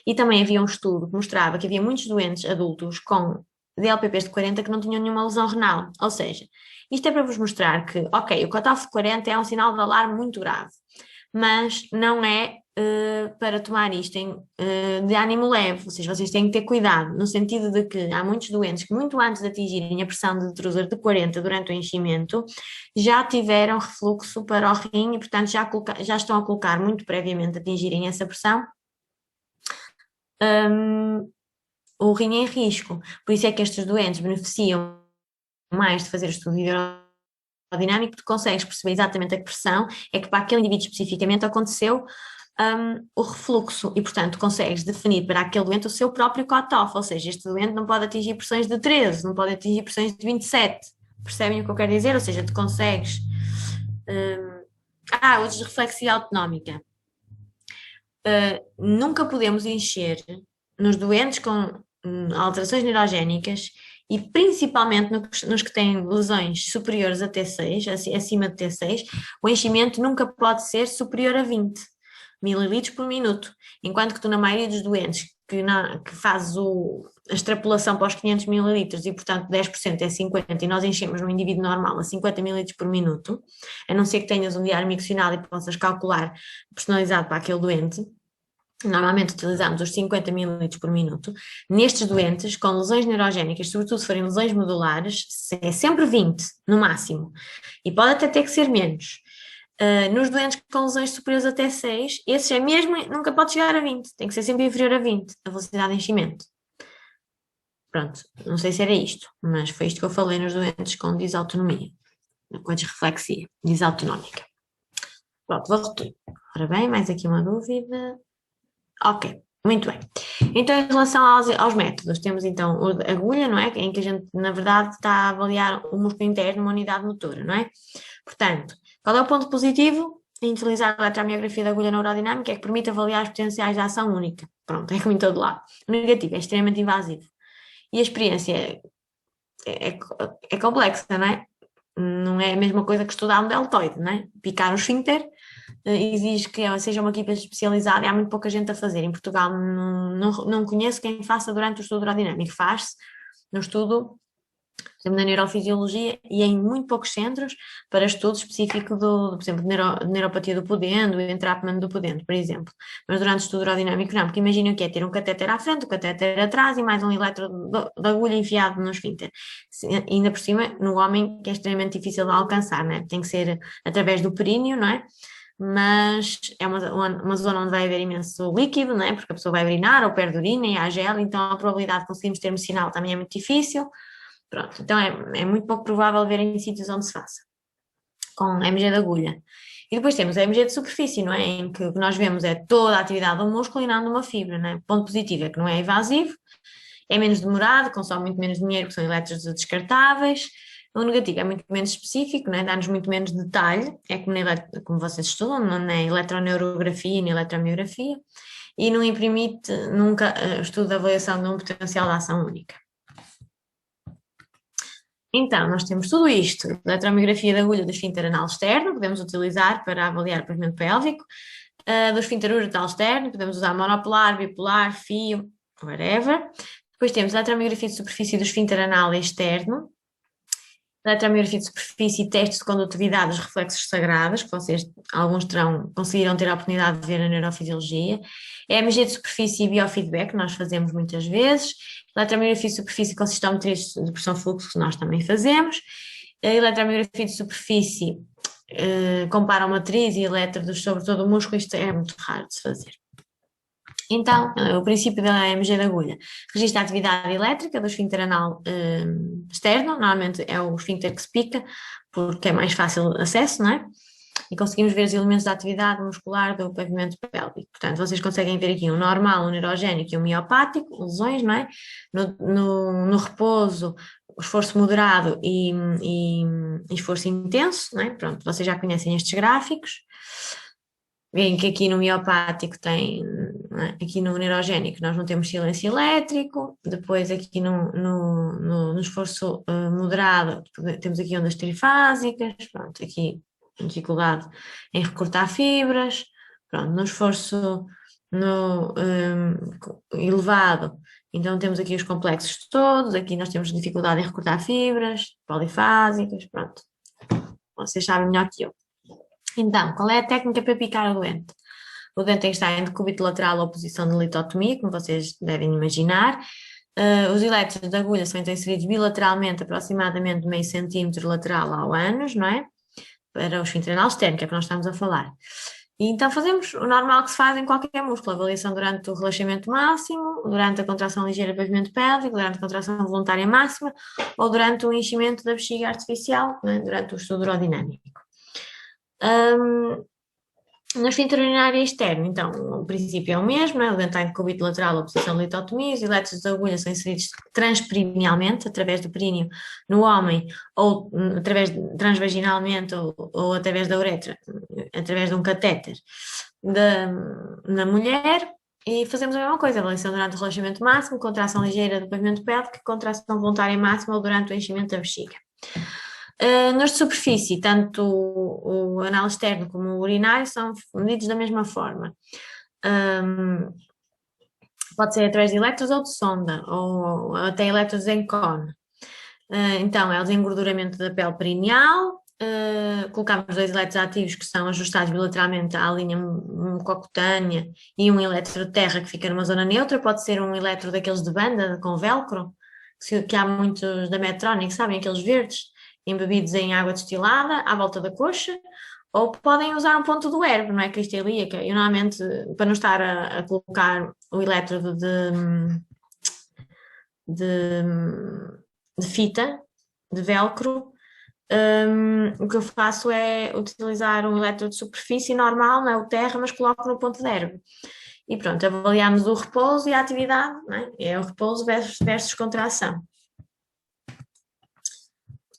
E também havia um estudo que mostrava que havia muitos doentes adultos com DLPPs de 40 que não tinham nenhuma lesão renal. Ou seja, isto é para vos mostrar que, ok, o cutoff de 40 é um sinal de alarme muito grave, mas não é para tomar isto de ânimo leve, ou seja, vocês têm que ter cuidado, no sentido de que há muitos doentes que muito antes de atingirem a pressão de detrusor de 40 durante o enchimento, já tiveram refluxo para o rim e, portanto, já estão a colocar muito previamente a atingirem essa pressão, o rim em risco. Por isso é que estes doentes beneficiam mais de fazer estudo hidrodinâmico, porque consegues perceber exatamente a que pressão é que para aquele indivíduo especificamente aconteceu o refluxo e, portanto, consegues definir para aquele doente o seu próprio cutoff, ou seja, este doente não pode atingir pressões de 13, não pode atingir pressões de 27, percebem o que eu quero dizer? Ou seja, tu consegues... o desreflexia autonómica. Nunca podemos encher nos doentes com alterações neurogénicas e principalmente nos que têm lesões superiores a T6, acima de T6, o enchimento nunca pode ser superior a 20 mililitros por minuto, enquanto que tu na maioria dos doentes que fazes a extrapolação para os 500 mililitros e portanto 10% é 50 e nós enchemos no indivíduo normal a 50 mililitros por minuto, a não ser que tenhas um diário miccional e possas calcular personalizado para aquele doente. Normalmente utilizamos os 50 mililitros por minuto. Nestes doentes, com lesões neurogénicas, sobretudo se forem lesões medulares, é sempre 20, no máximo. E pode até ter que ser menos. Nos doentes com lesões superiores até 6, esses é mesmo, nunca pode chegar a 20, tem que ser sempre inferior a 20, a velocidade de enchimento. Pronto, não sei se era isto, mas foi isto que eu falei nos doentes com disautonomia, com disreflexia, disautonómica. Pronto, vou repetir. Ora bem, mais aqui uma dúvida. Ok, muito bem. Então, em relação aos métodos, temos então a agulha, não é? Em que a gente, na verdade, está a avaliar o músculo interno numa unidade motora, não é? Portanto, qual é o ponto positivo em utilizar a eletromiografia da agulha neurodinâmica? É que permite avaliar os potenciais de ação única. Pronto, é como em todo lado. O negativo é extremamente invasivo. E a experiência é complexa, não é? Não é a mesma coisa que estudar um deltoide, não é? Picar o esfíncter exige que seja uma equipa especializada e há muito pouca gente a fazer. Em Portugal não conheço quem faça durante o estudo hidrodinâmico. Faz-se no estudo, por exemplo, na neurofisiologia e em muito poucos centros para estudo específico por exemplo, de neuropatia do pudendo e entrapment do pudendo, por exemplo. Mas durante o estudo hidrodinâmico não, porque imaginem o que é ter um catéter à frente, um catéter atrás e mais um elétrodo de agulha enfiado no esfíncter. Ainda por cima, no homem, que é extremamente difícil de alcançar, né? Tem que ser através do períneo, não é? Mas é uma zona onde vai haver imenso líquido, não é? Porque a pessoa vai urinar ou perde urina e há gel, então a probabilidade de conseguirmos ter um sinal também é muito difícil. Pronto, então é muito pouco provável ver em sítios onde se faça, com MG de agulha. E depois temos a MG de superfície, não é? Em que o que nós vemos é toda a atividade do músculo e não de uma fibra, não é? O ponto positivo é que não é invasivo, é menos demorado, consome muito menos dinheiro, porque são elétrodos descartáveis. O negativo é muito menos específico, não é? Dá-nos muito menos detalhe, é como vocês estudam, não é eletroneurografia nem eletromiografia, e não permite nunca estudo de avaliação de um potencial de ação única. Então, nós temos tudo isto, eletromiografia da agulha do esfíncter anal externo, podemos utilizar para avaliar o pavimento pélvico, do esfíncter uretal externo, podemos usar monopolar, bipolar, fio, whatever. Depois temos a eletromiografia de superfície do esfíncter anal externo eletromiografia de superfície e testes de condutividade dos reflexos sagrados, que vocês, alguns conseguiram ter a oportunidade de ver na neurofisiologia. EMG de superfície e biofeedback, que nós fazemos muitas vezes. Eletromiografia de superfície com cistometria de pressão-fluxo, que nós também fazemos. A eletromiografia de superfície compara a matriz e elétrodos sobre todo o músculo, isto é muito raro de se fazer. Então, o princípio da EMG de agulha registra a atividade elétrica do esfíncter anal externo, normalmente é o esfíncter que se pica, porque é mais fácil acesso, não é? E conseguimos ver os elementos da atividade muscular do pavimento pélvico. Portanto, vocês conseguem ver aqui o normal, o neurogénico e o miopático, lesões, não é? No repouso, o esforço moderado e esforço intenso, não é? Pronto, vocês já conhecem estes gráficos. Veem que aqui no miopático tem, aqui no neurogénico nós não temos silêncio elétrico, depois aqui no esforço moderado temos aqui ondas trifásicas, pronto, aqui dificuldade em recortar fibras, pronto, no esforço elevado, então temos aqui os complexos todos, aqui nós temos dificuldade em recortar fibras, polifásicas, pronto, vocês sabem melhor que eu. Então, qual é a técnica para picar o doente? O doente tem que estar em decúbito lateral ou posição de litotomia, como vocês devem imaginar. Os elétrodos da agulha são então inseridos bilateralmente, aproximadamente meio centímetro lateral ao ânus, não é? Para o esfíncter anal externo, que é o que nós estamos a falar. E então fazemos o normal que se faz em qualquer músculo, avaliação durante o relaxamento máximo, durante a contração ligeira do pavimento pélvico, durante a contração voluntária máxima ou durante o enchimento da bexiga artificial, né? Durante o estudo urodinâmico. No esfíncter urinário externo, então, o princípio é o mesmo, né? O dente está em decúbito lateral ou posição de litotomia, os elétrodos da agulha são inseridos transperinealmente, através do períneo no homem, ou transvaginalmente, ou através da uretra, através de um catéter na mulher, e fazemos a mesma coisa, avaliação durante o relaxamento máximo, contração ligeira do pavimento pélvico, contração voluntária máxima ou durante o enchimento da bexiga. Nos de superfície, tanto o anal externo como o urinário são medidos da mesma forma. Pode ser através de elétrodos ou de sonda, ou até elétrodos em cone. Então, é o desengorduramento da pele perineal, colocamos 2 elétrodos ativos que são ajustados bilateralmente à linha mucocutânea e um elétrodo terra que fica numa zona neutra, pode ser um elétrodo daqueles de banda com velcro, que há muitos da Medtronic, sabem, aqueles verdes, embebidos em água destilada à volta da coxa, ou podem usar um ponto do herbo, não é? Crista ilíaca. Eu normalmente, para não estar a colocar o elétrodo de fita, de velcro, o que eu faço é utilizar um elétrodo de superfície normal, não é o terra, mas coloco no ponto de herbo. E pronto, avaliamos o repouso e a atividade, não é? É o repouso versus contração.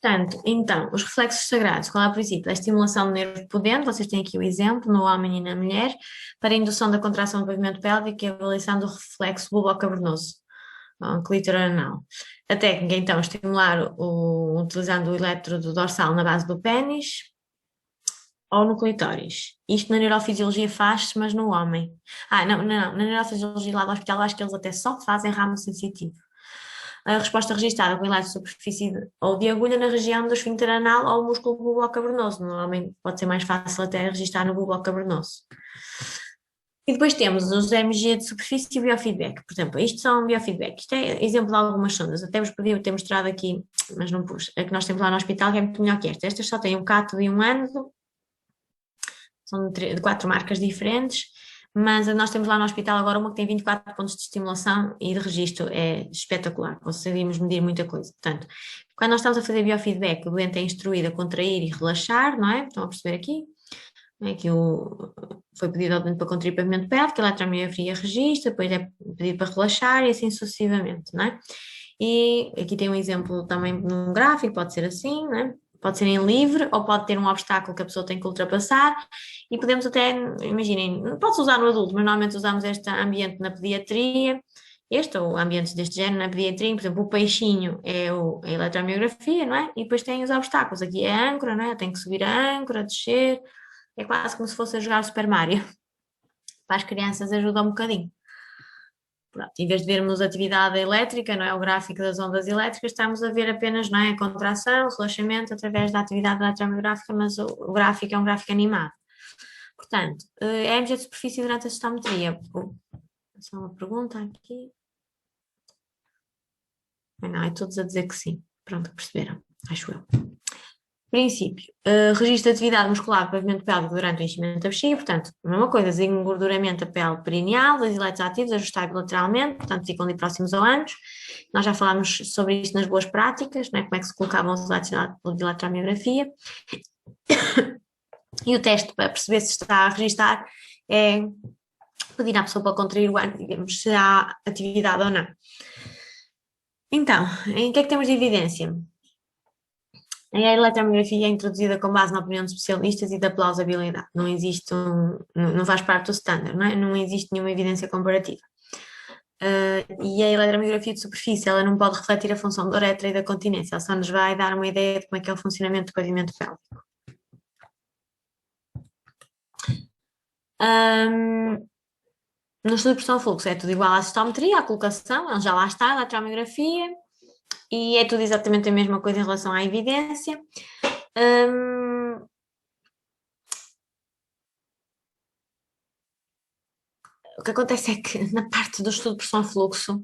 Portanto, então, os reflexos sagrados, qual é o princípio? A estimulação do nervo pudente, vocês têm aqui o exemplo, no homem e na mulher, para a indução da contração do pavimento pélvico e a avaliação do reflexo bulbocavernoso, clitoral. A técnica, então, estimular utilizando o elétrodo dorsal na base do pênis ou no clitóris. Isto na neurofisiologia faz-se, mas no homem. Não, na neurofisiologia lá do hospital, acho que eles até só fazem ramo sensitivo. A resposta registada com elástico de superfície ou de agulha na região do esfíncter anal ou músculo bulbocavernoso. Normalmente pode ser mais fácil até registrar no bulbocavernoso. E depois temos os EMG de superfície e o biofeedback. Por exemplo, isto são biofeedback. Isto é exemplo de algumas sondas. Até vos podia ter mostrado aqui, mas não pus. A que nós temos lá no hospital que é muito melhor que esta. Estas só têm um cátodo e um ânodo. São de 4 marcas diferentes. Mas nós temos lá no hospital agora uma que tem 24 pontos de estimulação e de registro, é espetacular, conseguimos medir muita coisa. Portanto, quando nós estamos a fazer biofeedback, o doente é instruído a contrair e relaxar, não é? Estão a perceber aqui? Aqui foi pedido ao doente para contrair o pavimento pélvico, a eletromiografia registra, depois é pedido para relaxar e assim sucessivamente, não é? E aqui tem um exemplo também num gráfico, pode ser assim, não é? Pode ser em livre ou pode ter um obstáculo que a pessoa tem que ultrapassar e podemos até, imaginem, pode-se usar no adulto, mas normalmente usamos este ambiente na pediatria, ou ambientes deste género na pediatria, por exemplo, o peixinho é a eletromiografia, não é? E depois tem os obstáculos, aqui é a âncora, não é? Tem que subir a âncora, descer, é quase como se fosse a jogar Super Mario. Para as crianças ajuda um bocadinho. Pronto, em vez de vermos atividade elétrica, não é, o gráfico das ondas elétricas, estamos a ver apenas, não é, a contração, o relaxamento através da atividade eletromiográfica, mas o gráfico é um gráfico animado. Portanto, é MG de superfície durante a sistometria. Só uma pergunta aqui. Não, é todos a dizer que sim. Pronto, perceberam, acho eu. Princípio, registro de atividade muscular do pavimento pélvico durante o enchimento da bexiga, portanto, a mesma coisa, desengorduramento da pele perineal, das eleitos ativos, ajustar bilateralmente, portanto, ficam ali próximos ao ânus. Nós já falámos sobre isto nas boas práticas, né, como é que se colocavam os eleitos pela bilateromiografia. E o teste para perceber se está a registar é pedir à pessoa para contrair o ânus, digamos, se há atividade ou não. Então, em que é que temos de evidência? A eletromiografia é introduzida com base na opinião de especialistas e da plausibilidade. Não existe não faz parte do standard, não é? Não existe nenhuma evidência comparativa. E a eletromiografia de superfície, ela não pode refletir a função da uretra e da continência, ela só nos vai dar uma ideia de como é que é o funcionamento do pavimento pélvico. No estudo de pressão-fluxo é tudo igual à cistometria, à colocação, ele já lá está, a eletromiografia, e é tudo exatamente a mesma coisa em relação à evidência. O que acontece é que na parte do estudo de pressão-fluxo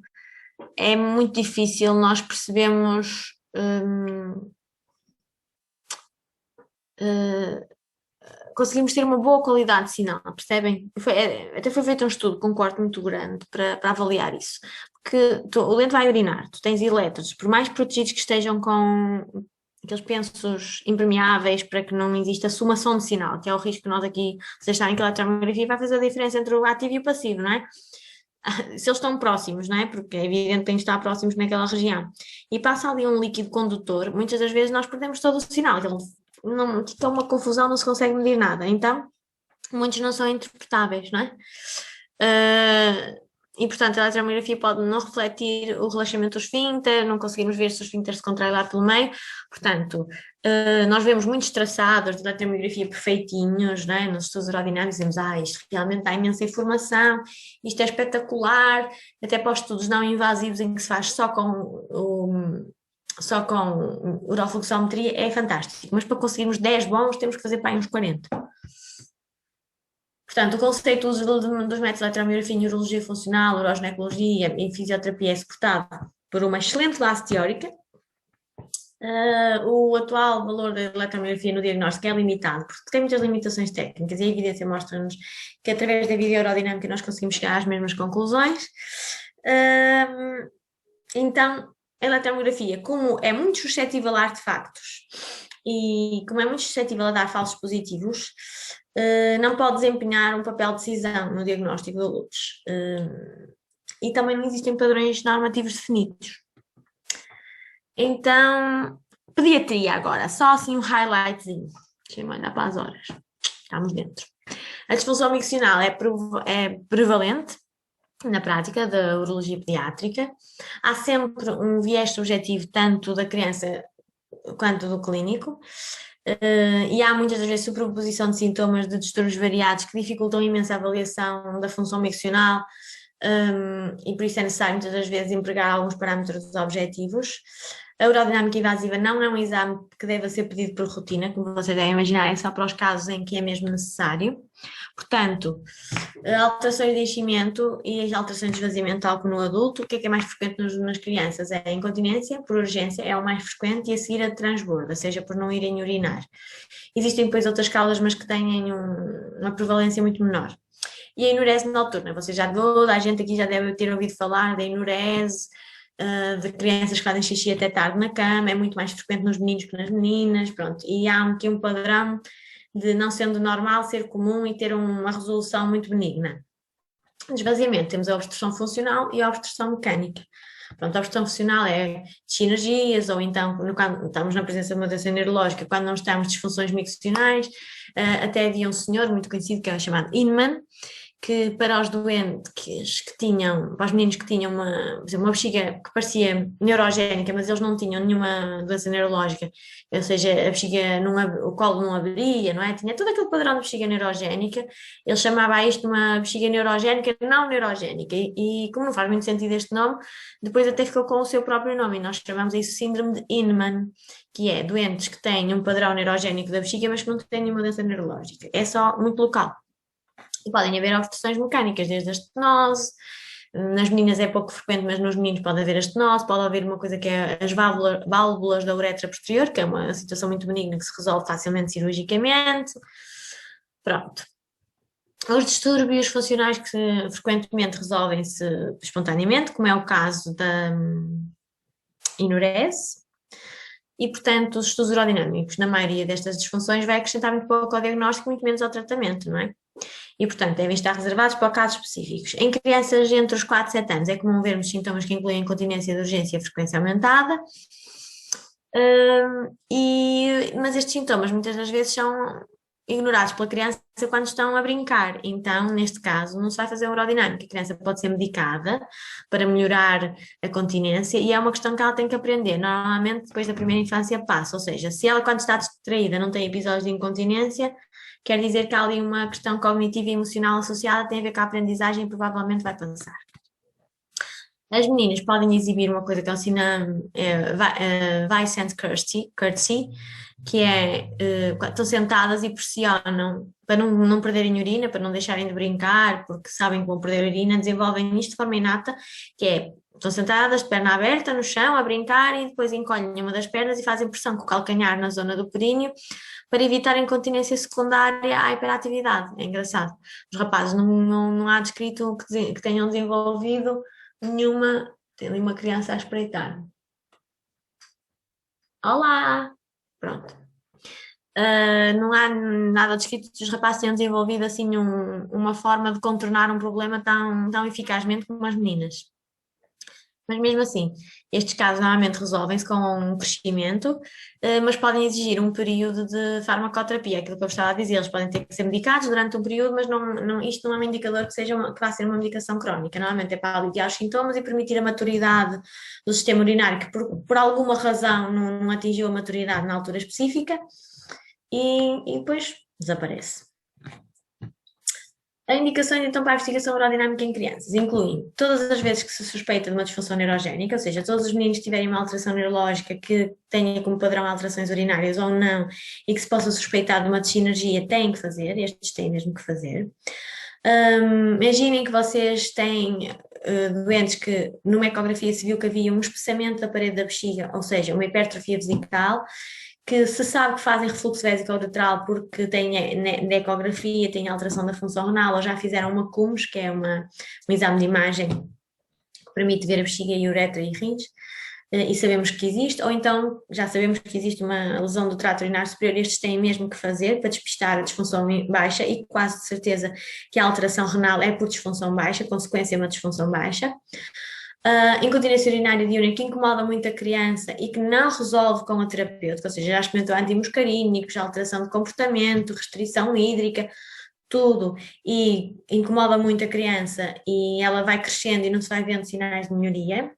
é muito difícil nós percebermos conseguimos ter uma boa qualidade de sinal, percebem? Até foi feito um estudo com um corte muito grande para avaliar isso. Porque o doente vai urinar, tu tens elétrodos, por mais protegidos que estejam com aqueles pensos impermeáveis para que não exista sumação de sinal, que é o risco que nós aqui, vocês sabem que a eletromiografia vai fazer a diferença entre o ativo e o passivo, não é? Se eles estão próximos, não é? Porque é evidente que têm que estar próximos naquela região. E passa ali um líquido condutor, muitas das vezes nós perdemos todo o sinal, não, fica uma confusão, não se consegue medir nada. Então, muitos não são interpretáveis, não é? E, portanto, a eletromiografia pode não refletir o relaxamento do esfíncter, não conseguimos ver se o esfíncter se contrai lá pelo meio. Portanto, nós vemos muitos traçados de eletromiografia perfeitinhos, não é? Nos estudos aerodinâmicos dizemos, isto realmente dá imensa informação, isto é espetacular, até para os estudos não invasivos em que se faz só com urofluxometria é fantástico, mas para conseguirmos 10 bons temos que fazer para aí uns 40. Portanto, o conceito do uso dos métodos de eletromiografia em urologia funcional, uroginecologia e fisioterapia é suportado por uma excelente base teórica. O atual valor da eletromiografia no diagnóstico é limitado, porque tem muitas limitações técnicas e a evidência mostra-nos que através da videoaerodinâmica nós conseguimos chegar às mesmas conclusões. Então, a eletromiografia, como é muito suscetível a artefactos e como é muito suscetível a dar falsos positivos, não pode desempenhar um papel de decisão no diagnóstico de alunos. E também não existem padrões normativos definidos. Então, pediatria agora, só assim um highlightzinho. Deixa-me olhar para as horas. Estamos dentro. A disfunção miccional é prevalente na prática da urologia pediátrica. Há sempre um viés subjetivo tanto da criança quanto do clínico. E há muitas vezes superposição de sintomas de distúrbios variados que dificultam imenso a avaliação da função miccional, e por isso é necessário muitas das vezes empregar alguns parâmetros objetivos. A urodinâmica invasiva não é um exame que deva ser pedido por rotina, como vocês devem imaginar, é só para os casos em que é mesmo necessário. Portanto, alterações de enchimento e as alterações de esvaziamento tal como no adulto, o que é mais frequente nas crianças? É a incontinência, por urgência, é o mais frequente, e a seguir a transborda, seja por não irem urinar. Existem depois outras causas, mas que têm uma prevalência muito menor. E a enurese noturna, vocês toda a gente aqui já deve ter ouvido falar da enurese, de crianças que fazem xixi até tarde na cama, é muito mais frequente nos meninos que nas meninas, pronto, e há aqui um padrão de não sendo normal, ser comum e ter uma resolução muito benigna. No esvaziamento temos a obstrução funcional e a obstrução mecânica. Pronto, a obstrução funcional é sinergias, ou então, quando estamos na presença de uma doença neurológica, quando não estamos disfunções miccionais. Até havia um senhor muito conhecido que era chamado Inman, que para os doentes que tinham, para os meninos que tinham por exemplo, uma bexiga que parecia neurogénica, mas eles não tinham nenhuma doença neurológica, ou seja, a bexiga o colo não abria, não é? Tinha todo aquele padrão de bexiga neurogénica, ele chamava isto de uma bexiga neurogénica não neurogénica, e como não faz muito sentido este nome, depois até ficou com o seu próprio nome, e nós chamamos isso síndrome de Inman, que é doentes que têm um padrão neurogénico da bexiga, mas que não têm nenhuma doença neurológica, é só muito local. E podem haver alterações mecânicas, desde a estenose, nas meninas é pouco frequente, mas nos meninos pode haver a estenose, pode haver uma coisa que é as válvulas da uretra posterior, que é uma situação muito benigna que se resolve facilmente cirurgicamente. Pronto. Os distúrbios funcionais que frequentemente resolvem-se espontaneamente, como é o caso da enurese, e, portanto, os estudos urodinâmicos, na maioria destas disfunções, vai acrescentar muito pouco ao diagnóstico, muito menos ao tratamento, não é? E, portanto, devem estar reservados para casos específicos. Em crianças entre os 4 e 7 anos é comum vermos sintomas que incluem incontinência de urgência e frequência aumentada, mas estes sintomas muitas das vezes são ignorados pela criança quando estão a brincar. Então, neste caso, não se vai fazer urodinâmica. A criança pode ser medicada para melhorar a continência e é uma questão que ela tem que aprender. Normalmente, depois da primeira infância, passa. Ou seja, se ela, quando está distraída, não tem episódios de incontinência, quer dizer que há ali uma questão cognitiva e emocional associada, tem a ver com a aprendizagem e provavelmente vai passar. As meninas podem exibir uma coisa que é um sinal Vicent Curtsy, que é estão sentadas e pressionam para não perderem urina, para não deixarem de brincar, porque sabem que vão perder urina, desenvolvem isto de forma inata, que é, estão sentadas de perna aberta no chão a brincar e depois encolhem uma das pernas e fazem pressão com o calcanhar na zona do períneo para evitar a incontinência secundária à hiperatividade. É engraçado. Os rapazes não há descrito que tenham desenvolvido nenhuma. Tem ali uma criança a espreitar. Olá! Pronto. Não há nada descrito que os rapazes tenham desenvolvido assim uma forma de contornar um problema tão eficazmente como as meninas. Mas mesmo assim, estes casos normalmente resolvem-se com um crescimento, mas podem exigir um período de farmacoterapia, aquilo que eu estava a dizer, eles podem ter que ser medicados durante um período, mas isto não é um indicador que vá ser uma medicação crónica, normalmente é para aliviar os sintomas e permitir a maturidade do sistema urinário, que por alguma razão não atingiu a maturidade na altura específica, e depois desaparece. As indicações, então, para a investigação urodinâmica em crianças incluem todas as vezes que se suspeita de uma disfunção neurogénica, ou seja, todos os meninos que tiverem uma alteração neurológica que tenha como padrão alterações urinárias ou não e que se possa suspeitar de uma dissinergia, têm que fazer, estes têm mesmo que fazer. Imaginem que vocês têm doentes que numa ecografia se viu que havia um espessamento da parede da bexiga, ou seja, uma hipertrofia vesical, que se sabe que fazem refluxo vésico-uretral porque têm na ecografia, têm alteração da função renal, ou já fizeram uma CUMS, que é um exame de imagem que permite ver a bexiga e a uretra e rins, e sabemos que existe, ou então já sabemos que existe uma lesão do trato urinário superior, estes têm mesmo que fazer para despistar a disfunção baixa e quase de certeza que a alteração renal é por disfunção baixa, consequência de uma disfunção baixa. Incontinência urinária diurna que incomoda muito a criança e que não resolve com a terapêutica, ou seja, já experimentou antimuscarínicos, alteração de comportamento, restrição hídrica, tudo, e incomoda muito a criança e ela vai crescendo e não se vai vendo sinais de melhoria.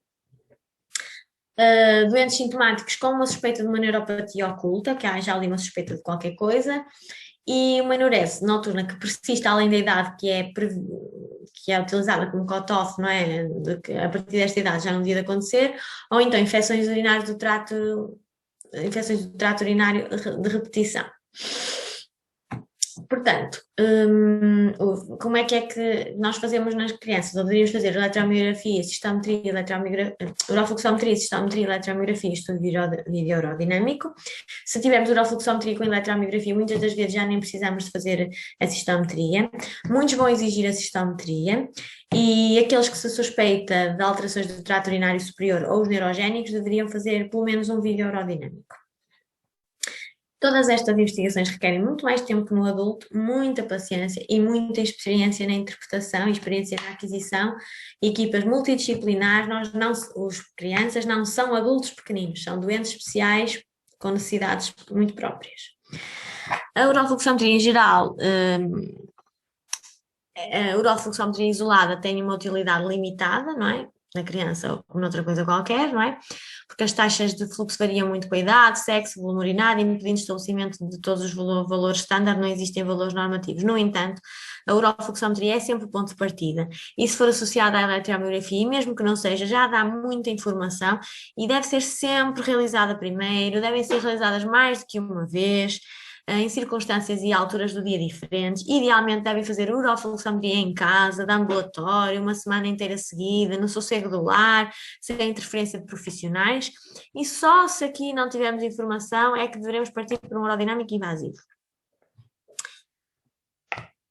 Doentes sintomáticos com uma suspeita de uma neuropatia oculta, que há já ali uma suspeita de qualquer coisa, e uma enurese noturna que persiste além da idade que é utilizada como cutoff, não é? A partir desta idade já não devia acontecer, ou então infecções do trato urinário de repetição. Portanto, como é que nós fazemos nas crianças? Ou deveríamos fazer eletromiografia, cistometria, urofluxometria, cistometria, eletromiografia, estudo vídeo urodinâmico. Se tivermos urofluxometria com eletromiografia, muitas das vezes já nem precisamos de fazer a cistometria. Muitos vão exigir a cistometria e aqueles que se suspeita de alterações do trato urinário superior ou os neurogénicos deveriam fazer pelo menos um vídeo urodinâmico. Todas estas investigações requerem muito mais tempo no adulto, muita paciência e muita experiência na interpretação, experiência na aquisição, equipas multidisciplinares. Os crianças não são adultos pequeninos, são doentes especiais com necessidades muito próprias. A urofluxometria em geral a urofluxometria isolada tem uma utilidade limitada, não é? Na criança ou como noutra coisa qualquer, não é? Porque as taxas de fluxo variam muito com a idade, sexo, volume urinário, impedindo o estabelecimento de todos os valores estándar, não existem valores normativos. No entanto, a urofluxometria é sempre o ponto de partida. E se for associada à eletromiografia, e mesmo que não seja, já dá muita informação e deve ser sempre realizada primeiro, devem ser realizadas mais do que uma vez em circunstâncias e alturas do dia diferentes. Idealmente devem fazer urofluxometria em casa, de ambulatório, uma semana inteira seguida, no sossego do lar, sem interferência de profissionais. E só se aqui não tivermos informação é que deveremos partir para um urodinâmico invasivo.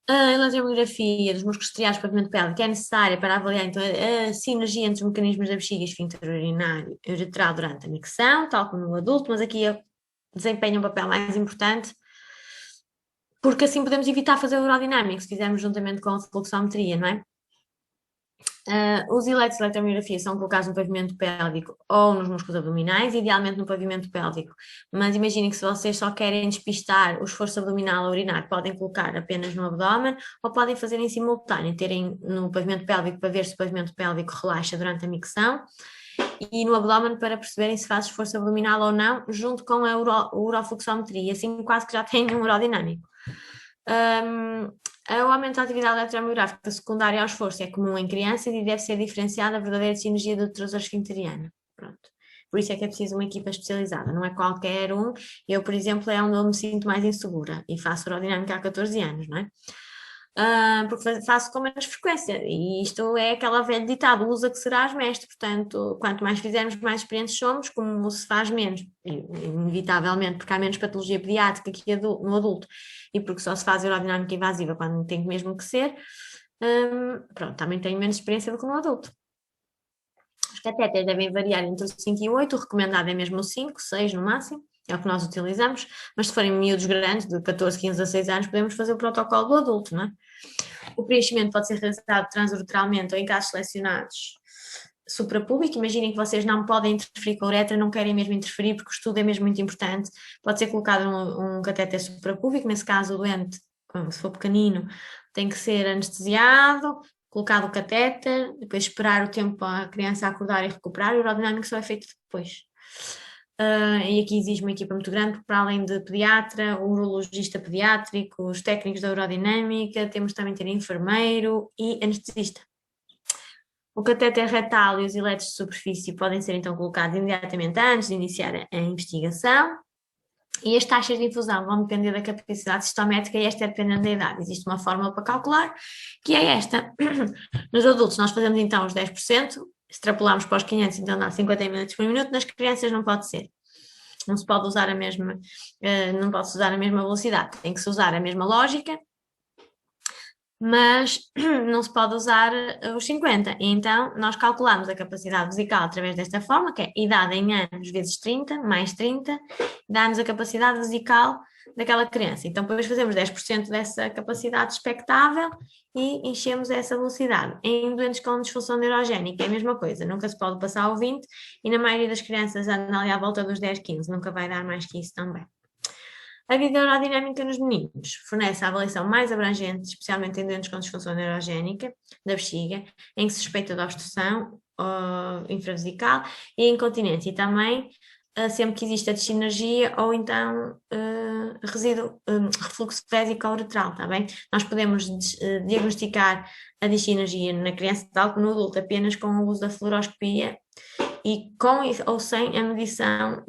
A eletromiografia dos músculos estriados do pavimento pélvico é necessária para avaliar então, a sinergia entre os mecanismos da bexiga e esfíncter urinário e uretral durante a micção, tal como no adulto, mas aqui desempenha um papel mais importante porque assim podemos evitar fazer o urodinâmico se fizermos juntamente com a fluxometria, não é? Os eletros de eletromiografia são colocados no pavimento pélvico ou nos músculos abdominais, idealmente no pavimento pélvico. Mas imaginem que se vocês só querem despistar o esforço abdominal a urinar, podem colocar apenas no abdômen ou podem fazer em simultâneo, terem no pavimento pélvico para ver se o pavimento pélvico relaxa durante a micção e no abdômen para perceberem se faz esforço abdominal ou não, junto com a urofluxometria, assim quase que já têm um urodinâmico. O aumento da atividade eletromiográfica secundária ao esforço é comum em crianças e deve ser diferenciada a verdadeira sinergia do trasor esfinteriana. Pronto. Por isso é que é preciso uma equipa especializada, não é qualquer um. Eu, por exemplo, é onde eu me sinto mais insegura e faço urodinâmica há 14 anos, não é? Porque faço com menos frequência, e isto é aquela velha ditado, usa que serás mestre, portanto, quanto mais fizermos, mais experientes somos, como se faz menos, inevitavelmente, porque há menos patologia pediátrica que no adulto, e porque só se faz aerodinâmica invasiva quando tem mesmo que ser, pronto, também tenho menos experiência do que no adulto. Os catéteres devem variar entre o 5 e o 8, o recomendado é mesmo o 5, 6 no máximo, é o que nós utilizamos, mas se forem miúdos grandes, de 14, 15 a 6 anos, podemos fazer o protocolo do adulto, não é? O preenchimento pode ser realizado transuretralmente ou em casos selecionados suprapúbico. Imaginem que vocês não podem interferir com a uretra, não querem mesmo interferir, porque o estudo é mesmo muito importante. Pode ser colocado um catéter suprapúbico, nesse caso o doente, se for pequenino, tem que ser anestesiado, colocado o catéter, depois esperar o tempo para a criança acordar e recuperar, e o urodinâmico só é feito depois. E aqui exige uma equipa muito grande, porque para além de pediatra, o urologista pediátrico, os técnicos da urodinâmica, temos também ter enfermeiro e anestesista. O catéter retal e os eletros de superfície podem ser então colocados imediatamente antes de iniciar a investigação. E as taxas de infusão vão depender da capacidade cistométrica e esta é dependendo da idade. Existe uma fórmula para calcular, que é esta. Nos adultos nós fazemos então os 10%, extrapolamos para os 500, então dá 50 minutos por minuto, nas crianças não pode ser. Não se pode usar a mesma, não pode-se usar a mesma velocidade, tem que se usar a mesma lógica, mas não se pode usar os 50. E então, nós calculamos a capacidade vesical através desta forma, que é idade em anos vezes 30, mais 30, dá-nos a capacidade vesical daquela criança. Então, depois fazemos 10% dessa capacidade expectável e enchemos essa velocidade. Em doentes com disfunção neurogénica é a mesma coisa, nunca se pode passar ao 20 e na maioria das crianças anda ali à volta dos 10, 15, nunca vai dar mais que isso também. A videoaerodinâmica nos meninos fornece a avaliação mais abrangente, especialmente em doentes com disfunção neurogénica da bexiga, em que se suspeita de obstrução infravesical e incontinência, e também sempre que existe a dissinergia ou então refluxo vésico-uretral, está bem? Nós podemos diagnosticar a dissinergia na criança, tal como no adulto, apenas com o uso da fluoroscopia e com ou sem a medição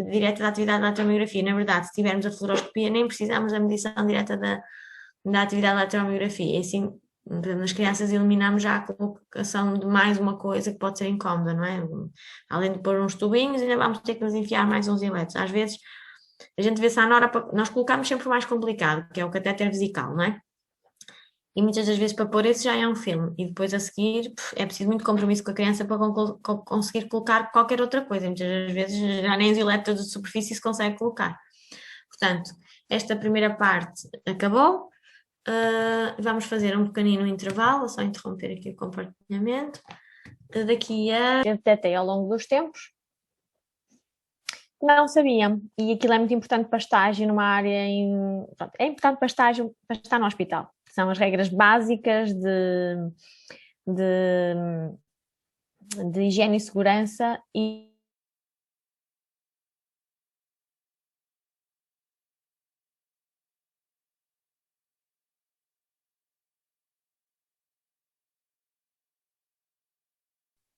direta da atividade da eletromiografia. Na verdade, se tivermos a fluoroscopia, nem precisamos da medição direta da atividade da eletromiografia. E assim, nas crianças eliminamos já a colocação de mais uma coisa que pode ser incómoda, não é? Além de pôr uns tubinhos, ainda vamos ter que nos enfiar mais uns eletros. Às vezes, a gente vê-se à nora, nós colocamos sempre o mais complicado, que é o catéter vesical, não é? E muitas das vezes para pôr esse já é um filme. E depois a seguir é preciso muito compromisso com a criança para conseguir colocar qualquer outra coisa. Muitas das vezes já nem os eletros de superfície se consegue colocar. Portanto, esta primeira parte acabou. Vamos fazer um pequenino intervalo, só interromper aqui o compartilhamento. Daqui a... Eu detetei ao longo dos tempos. Não sabia. E aquilo é muito importante para estágio numa área... É importante para estágio, para estar no hospital. são as regras básicas de, de higiene e segurança e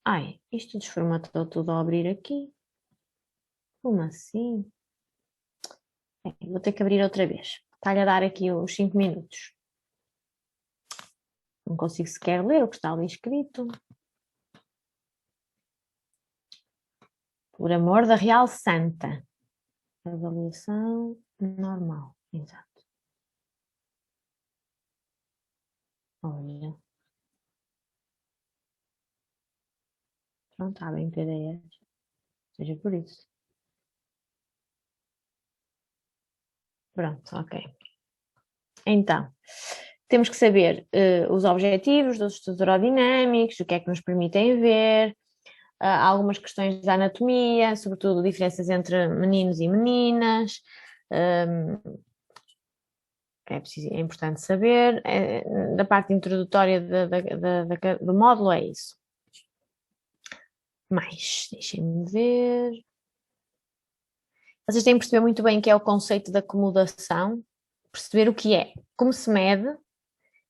ai, isto desformatou tudo ao abrir aqui. Como assim? Vou ter que abrir outra vez. Está-lhe a dar aqui os 5 minutos. Não consigo sequer ler o que está ali escrito. Por amor da Real Santa. Avaliação normal. Exato. Olha. Pronto, está bem PDF. Seja por isso. Pronto, ok. Então, temos que saber os objetivos dos estudos aerodinâmicos, o que é que nos permitem ver, algumas questões da anatomia, sobretudo diferenças entre meninos e meninas, é importante saber. Da parte introdutória do módulo é isso. Mais, deixem-me ver. Vocês têm que perceber muito bem o que é o conceito de acomodação, perceber o que é, como se mede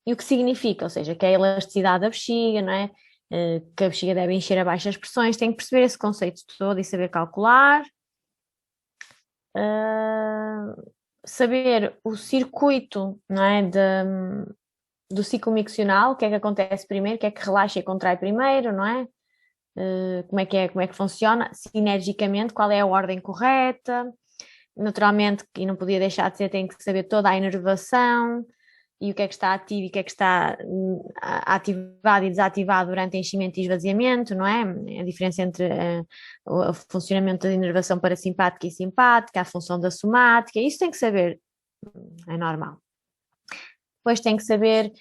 e o que significa, ou seja, que é a elasticidade da bexiga, não é? Que a bexiga deve encher a baixas pressões, tem que perceber esse conceito todo e saber calcular. Saber o circuito, não é? Do ciclo miccional, o que é que acontece primeiro, o que é que relaxa e contrai primeiro, não é? Como é que funciona, sinergicamente, qual é a ordem correta. Naturalmente, e não podia deixar de ser, tem que saber toda a inervação e o que é que está ativo e o que é que está ativado e desativado durante enchimento e esvaziamento, não é? A diferença entre o funcionamento da inervação parasimpática e simpática, a função da somática, isso tem que saber, é normal. Depois tem que saber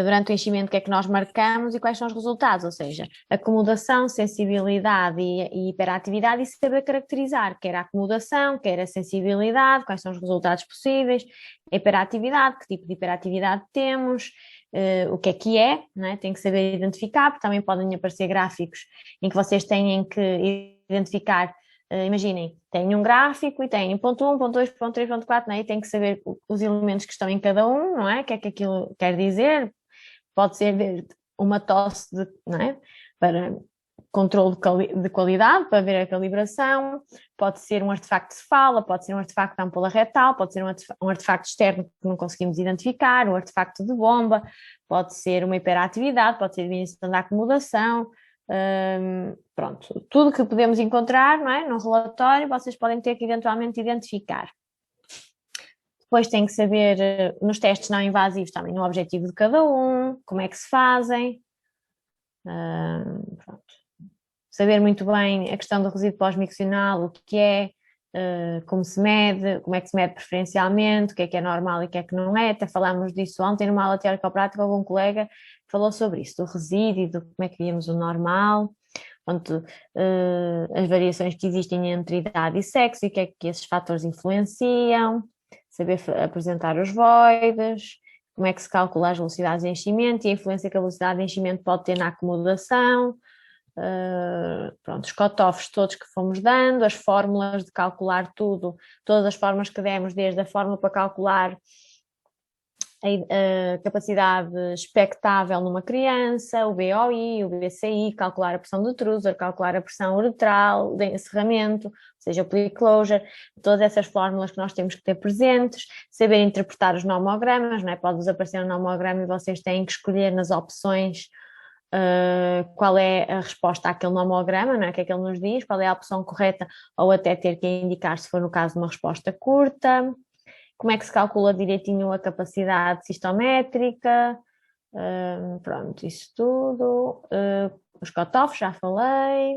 durante o enchimento o que é que nós marcamos e quais são os resultados, ou seja, acomodação, sensibilidade e hiperatividade, e saber caracterizar quer a acomodação, quer a sensibilidade, quais são os resultados possíveis, a hiperatividade, que tipo de hiperatividade temos, o que é, não é? Tem que saber identificar, porque também podem aparecer gráficos em que vocês têm que identificar. Imaginem, tem um gráfico e tem ponto 1, ponto 2, ponto 3, ponto 4, né? E tem que saber os elementos que estão em cada um, não é? O que é que aquilo quer dizer? Pode ser desde uma tosse, não é? Para controle de qualidade, para ver a calibração, pode ser um artefacto de fala, pode ser um artefacto de ampola retal, pode ser um artefacto externo que não conseguimos identificar, um artefacto de bomba, pode ser uma hiperatividade, pode ser diminuição da acomodação. Pronto, tudo que podemos encontrar, não é, no relatório, vocês podem ter que eventualmente identificar. Depois tem que saber, nos testes não invasivos, também o objetivo de cada um, como é que se fazem. Pronto. Saber muito bem a questão do resíduo pós-miccional, o que é, como se mede, como é que se mede preferencialmente, o que é normal e o que é que não é. Até falámos disso ontem numa aula teórico-prática, algum colega falou sobre isso, do resíduo e do como é que víamos o normal, onde, as variações que existem entre idade e sexo e o que é que esses fatores influenciam, saber apresentar os voides, como é que se calcula as velocidades de enchimento e a influência que a velocidade de enchimento pode ter na acomodação. Pronto, os cut-offs todos que fomos dando, as fórmulas de calcular tudo, todas as fórmulas que demos, desde a fórmula para calcular a capacidade expectável numa criança, o BOI, o BCI, calcular a pressão do Truser, calcular a pressão uretral de encerramento, ou seja, o pre-closure, todas essas fórmulas que nós temos que ter presentes, saber interpretar os nomogramas, não é? Pode-vos aparecer um nomograma e vocês têm que escolher nas opções qual é a resposta àquele nomograma, não é? O que é que ele nos diz, qual é a opção correta, ou até ter que indicar se for no caso de uma resposta curta. Como é que se calcula direitinho a capacidade sistométrica, pronto, isso tudo. Os cut-offs, já falei.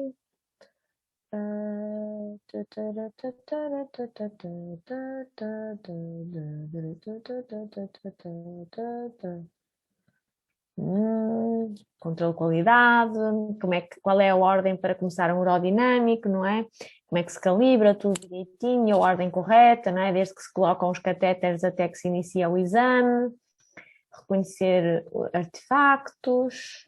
Controle de qualidade, qual é a ordem para começar um aerodinâmico, não é? Como é que se calibra tudo direitinho, a ordem correta, não é? Desde que se colocam os catéteres até que se inicia o exame, reconhecer artefactos.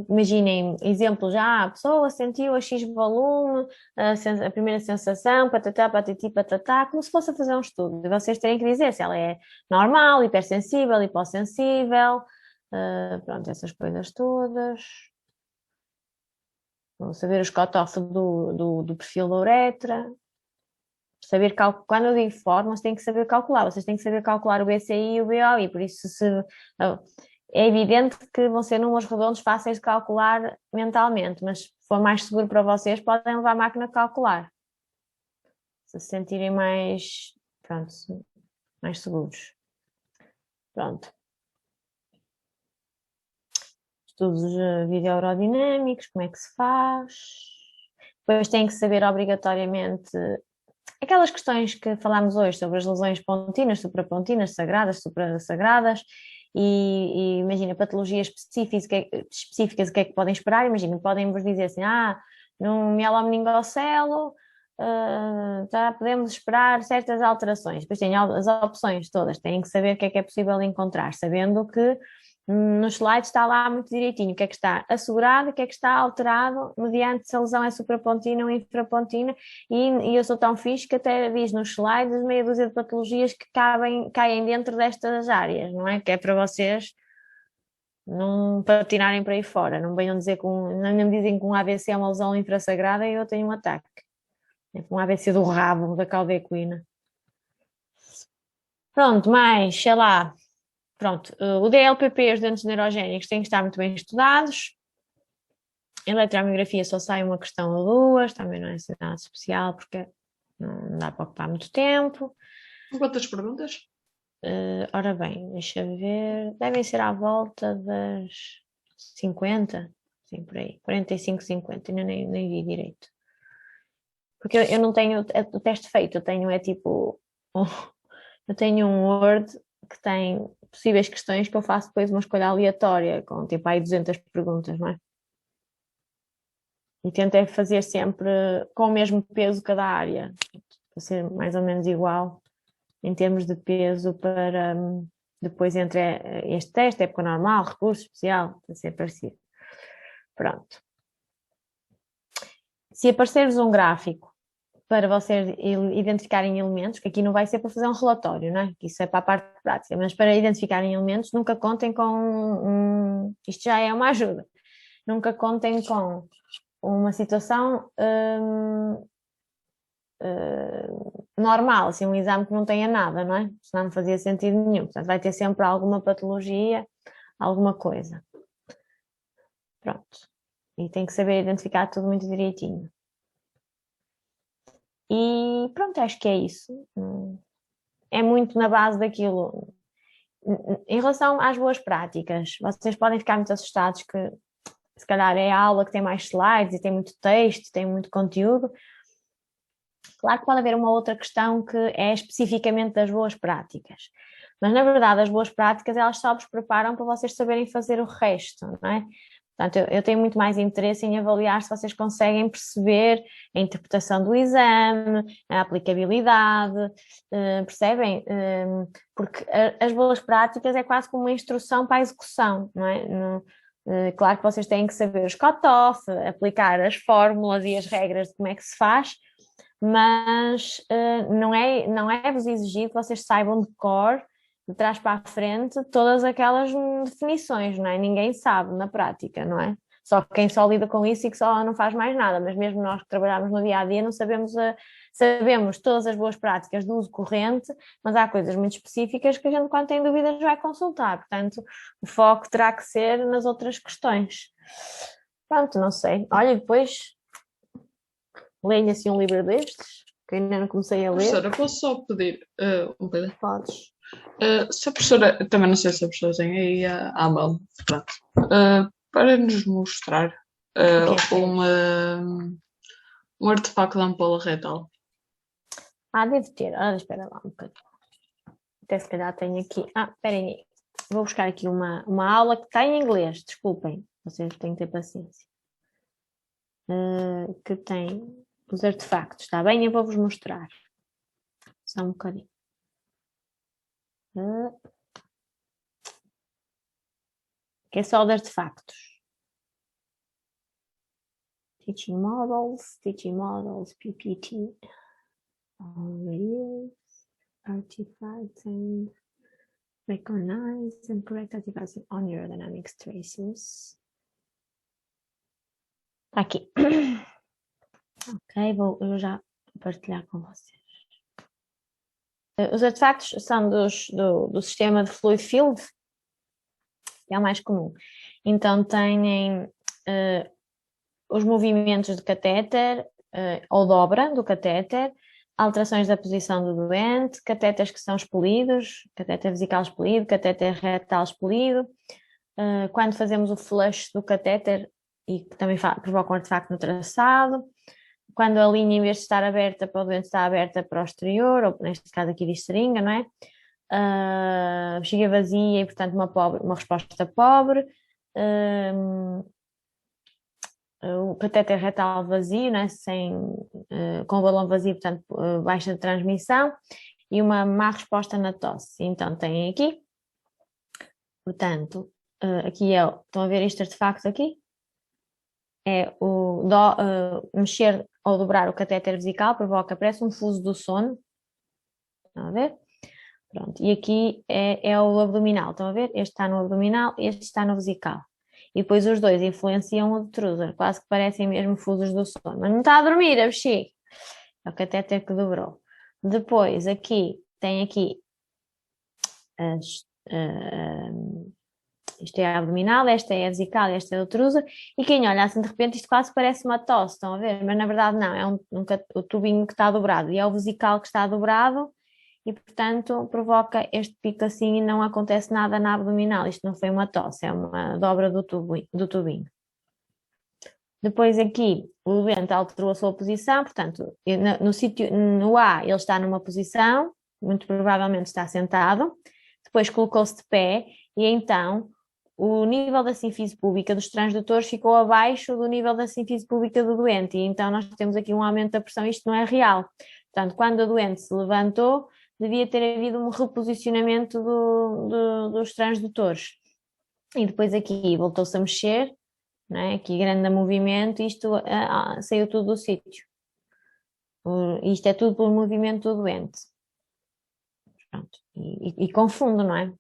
Imaginem exemplos, já a pessoa sentiu a X volume, a primeira sensação, patatá, patati, patatá, como se fosse a fazer um estudo. E vocês terem que dizer se ela é normal, hipersensível, hipossensível, pronto, essas coisas todas. Vão saber os cutoff do perfil da uretra. Saber quando eu digo fórmulas, tem que saber calcular. Vocês têm que saber calcular o BCI e o BOI, por isso é evidente que vão ser números redondos fáceis de calcular mentalmente, mas se for mais seguro para vocês, podem levar a máquina a calcular. Se sentirem mais, pronto, mais seguros. Pronto. Estudos videoaerodinâmicos, como é que se faz. Depois têm que saber obrigatoriamente aquelas questões que falámos hoje sobre as lesões pontinas, suprapontinas, sagradas, suprassagradas, e imagina patologias específicas, o que é que podem esperar? Imagina, podem vos dizer assim, no mielomeningocelo, podemos esperar certas alterações. Depois tem as opções todas, têm que saber o que é possível encontrar, sabendo que nos slides está lá muito direitinho o que é que está assegurado e o que é que está alterado mediante se a lesão é suprapontina ou infrapontina, e eu sou tão fixe que até diz nos slides meia dúzia de patologias que caem dentro destas áreas, não é? Que é para vocês não patinarem para aí fora, não venham dizer não me dizem que um AVC é uma lesão infrassagrada e eu tenho um ataque. É um AVC do rabo, da cauda equina. Pronto, mais, sei lá. Pronto, o DLPP e os dentes neurogénicos têm que estar muito bem estudados. Eletromiografia só sai uma questão ou duas, também não é assim nada especial, porque não dá para ocupar muito tempo. Quantas perguntas? Ora bem, deixa eu ver. Devem ser à volta das 50, sim, por aí. 45, 50, ainda nem vi direito. Porque eu não tenho o teste feito, eu tenho eu tenho um Word que tem possíveis questões que eu faço depois uma escolha aleatória, com tipo aí 200 perguntas, não é? E tento fazer sempre com o mesmo peso cada área, para ser mais ou menos igual em termos de peso para depois entre este teste, época normal, recurso especial, para ser parecido. Pronto. Se aparecer-vos um gráfico para vocês identificarem elementos, que aqui não vai ser para fazer um relatório, não é? Que isso é para a parte prática, mas para identificarem elementos, nunca contem com isto já é uma ajuda, nunca contem com uma situação normal, assim, um exame que não tenha nada, não é? Senão não fazia sentido nenhum, portanto vai ter sempre alguma patologia, alguma coisa. Pronto. E tem que saber identificar tudo muito direitinho. E pronto, acho que é isso. É muito na base daquilo. Em relação às boas práticas, vocês podem ficar muito assustados que se calhar é a aula que tem mais slides e tem muito texto, tem muito conteúdo. Claro que pode haver uma outra questão que é especificamente das boas práticas. Mas na verdade as boas práticas elas só vos preparam para vocês saberem fazer o resto, não é? Portanto, eu tenho muito mais interesse em avaliar se vocês conseguem perceber a interpretação do exame, a aplicabilidade, percebem? Porque as boas práticas é quase como uma instrução para a execução, não é? Claro que vocês têm que saber os cut-off, aplicar as fórmulas e as regras de como é que se faz, mas não é-vos exigido que vocês saibam de cor, de trás para a frente, todas aquelas definições, não é? Ninguém sabe na prática, não é? Só quem só lida com isso e que só não faz mais nada, mas mesmo nós que trabalhamos no dia a dia não sabemos todas as boas práticas do uso corrente, mas há coisas muito específicas que a gente, quando tem dúvidas, vai consultar. Portanto, o foco terá que ser nas outras questões. Pronto, não sei. Olha, depois leio assim um livro destes, que ainda não comecei a ler. Professora, posso só pedir um bocadinho? Podes. Se a professora, também não sei se a professora tem aí à mão, pronto, para nos mostrar um artefacto da ampola retal. Deve ter. Espera lá um bocadinho. Até se calhar tenho aqui. Espera aí. Vou buscar aqui uma aula que está em inglês, desculpem. Vocês têm que ter paciência. Que tem os artefactos, está bem? Eu vou-vos mostrar. Só um bocadinho. Que é só de artefactos. Teaching models, PPT. All artifacts and recognize and correct artifacts on aerodynamics traces. Tá aqui. Ok, vou eu já partilhar com vocês. Os artefactos são do sistema de fluid field, que é o mais comum. Então têm os movimentos do catéter, ou dobra do catéter, alterações da posição do doente, catéteres que são expelidos, catéter vesical expelido, catéter retal expelido. Quando fazemos o flush do catéter, e que também provoca um artefacto no traçado, quando a linha, em vez de estar aberta para o doente, está aberta para o exterior, ou neste caso aqui diz seringa, não é? Bexiga vazia e, portanto, uma resposta pobre. O catéter retal vazio, né? Com o balão vazio, portanto, baixa transmissão, e uma má resposta na tosse. Então, têm aqui, portanto, aqui estão a ver este artefacto aqui? É mexer ou dobrar o catéter vesical, parece um fuso do sono. Estão a ver? Pronto, e aqui é o abdominal, estão a ver? Este está no abdominal, este está no vesical. E depois os dois influenciam o detrusor, quase que parecem mesmo fusos do sono. Mas não está a dormir, a bexiga. É o catéter que dobrou. Depois, tem aqui isto é a abdominal, esta é a vesical, esta é o detrusor. E quem olha assim de repente, isto quase parece uma tosse, estão a ver? Mas na verdade não, é o tubinho que está dobrado. E é o vesical que está dobrado. E, portanto, provoca este pico assim e não acontece nada na abdominal. Isto não foi uma tosse, é uma dobra do tubinho. Depois aqui, o doente alterou a sua posição, portanto, no A ele está numa posição, muito provavelmente está sentado, depois colocou-se de pé e então o nível da sínfise púbica dos transdutores ficou abaixo do nível da sínfise púbica do doente e então nós temos aqui um aumento da pressão, isto não é real. Portanto, quando o doente se levantou, devia ter havido um reposicionamento dos transdutores. E depois aqui voltou-se a mexer, não é? Aqui grande movimento, isto saiu tudo do sítio. Isto é tudo pelo movimento do doente. Pronto. E confundo, não é?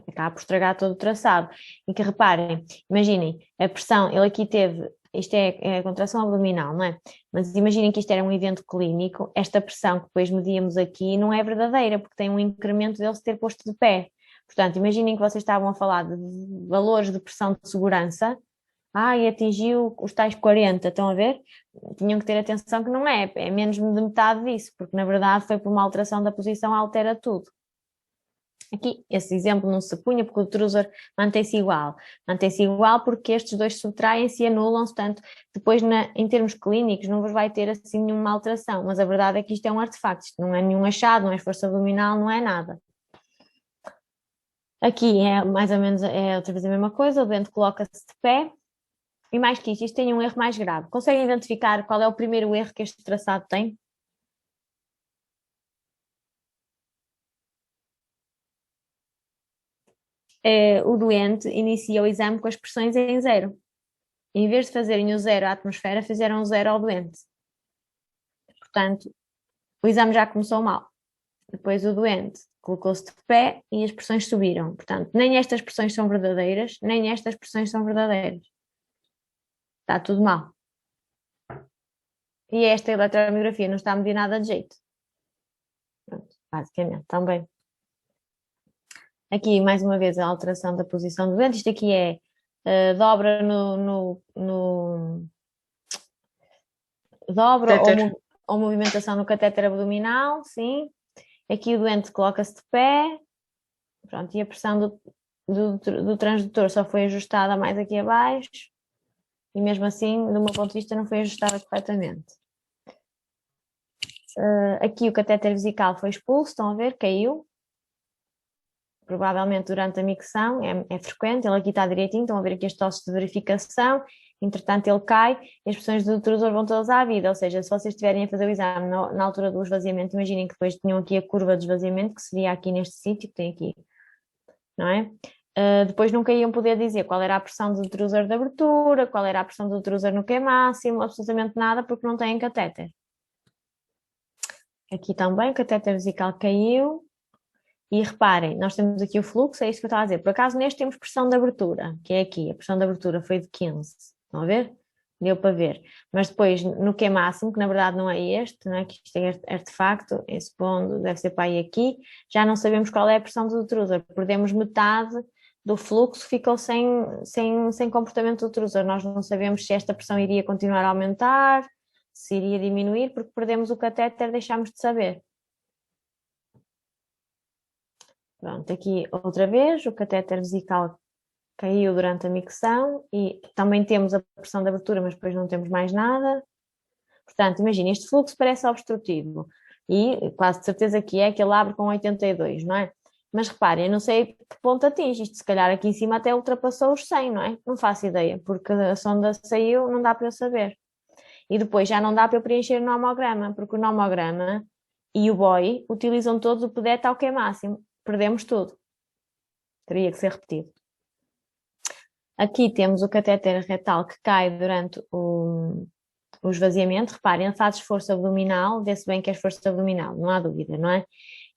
Acaba por estragar todo o traçado. E que reparem, imaginem, a pressão, ele aqui teve, isto é a contração abdominal, não é? Mas imaginem que isto era um evento clínico, esta pressão que depois medíamos aqui não é verdadeira, porque tem um incremento dele se ter posto de pé. Portanto, imaginem que vocês estavam a falar de valores de pressão de segurança, e atingiu os tais 40, estão a ver? Tinham que ter atenção que não é menos de metade disso, porque na verdade foi por uma alteração da posição, altera tudo. Aqui, esse exemplo não se punha porque o detrusor mantém-se igual. Mantém-se igual porque estes dois subtraem-se e anulam-se, portanto, depois em termos clínicos não vos vai ter assim nenhuma alteração, mas a verdade é que isto é um artefacto, isto não é nenhum achado, não é esforço abdominal, não é nada. Aqui é mais ou menos, outra vez a mesma coisa, o doente coloca-se de pé, e mais que isto tem um erro mais grave. Conseguem identificar qual é o primeiro erro que este traçado tem? O doente inicia o exame com as pressões em zero. Em vez de fazerem o zero à atmosfera, fizeram o zero ao doente. Portanto, o exame já começou mal. Depois o doente colocou-se de pé e as pressões subiram. Portanto, nem estas pressões são verdadeiras, nem estas pressões são verdadeiras. Está tudo mal. E esta eletromiografia não está a medir nada de jeito. Pronto, basicamente, também. Aqui, mais uma vez, a alteração da posição do doente. Isto aqui é dobra dobra ou movimentação no catéter abdominal, sim. Aqui o doente coloca-se de pé. Pronto, e a pressão do transdutor só foi ajustada mais aqui abaixo. E mesmo assim, do meu ponto de vista, não foi ajustada corretamente. Aqui o catéter vesical foi expulso, estão a ver? Caiu. Provavelmente durante a micção, é frequente, ele aqui está direitinho, estão a ver aqui as tosses de verificação, entretanto ele cai e as pressões do detrusor vão todas à vida, ou seja, se vocês estiverem a fazer o exame na altura do esvaziamento, imaginem que depois tinham aqui a curva de esvaziamento, que seria aqui neste sítio que tem aqui, não é? Depois nunca iam poder dizer qual era a pressão do detrusor de abertura, qual era a pressão do detrusor no Q máximo, absolutamente nada, porque não têm catéter. Aqui também o catéter vesical caiu. E reparem, nós temos aqui o fluxo, é isto que eu estava a dizer. Por acaso neste temos pressão de abertura, que é aqui. A pressão de abertura foi de 15. Estão a ver? Deu para ver. Mas depois no Q máximo, que na verdade não é este, não é? Que isto é artefacto, esse ponto deve ser para aí aqui, já não sabemos qual é a pressão do detrusor. Perdemos metade do fluxo, ficou sem comportamento do detrusor. Nós não sabemos se esta pressão iria continuar a aumentar, se iria diminuir, porque perdemos o catéter, deixámos de saber. Pronto, aqui outra vez o catéter vesical caiu durante a micção e também temos a pressão de abertura, mas depois não temos mais nada. Portanto, imagina, este fluxo parece obstrutivo e quase de certeza que ele abre com 82, não é? Mas reparem, eu não sei que ponto atinge isto, se calhar aqui em cima até ultrapassou os 100, não é? Não faço ideia, porque a sonda saiu, não dá para eu saber. E depois já não dá para eu preencher o nomograma, porque o nomograma e o BOI utilizam todos o PDET ao Q máximo. Perdemos tudo. Teria que ser repetido. Aqui temos o catéter retal que cai durante o esvaziamento. Reparem, ele faz esforço abdominal, vê-se bem que é esforço abdominal, não há dúvida, não é?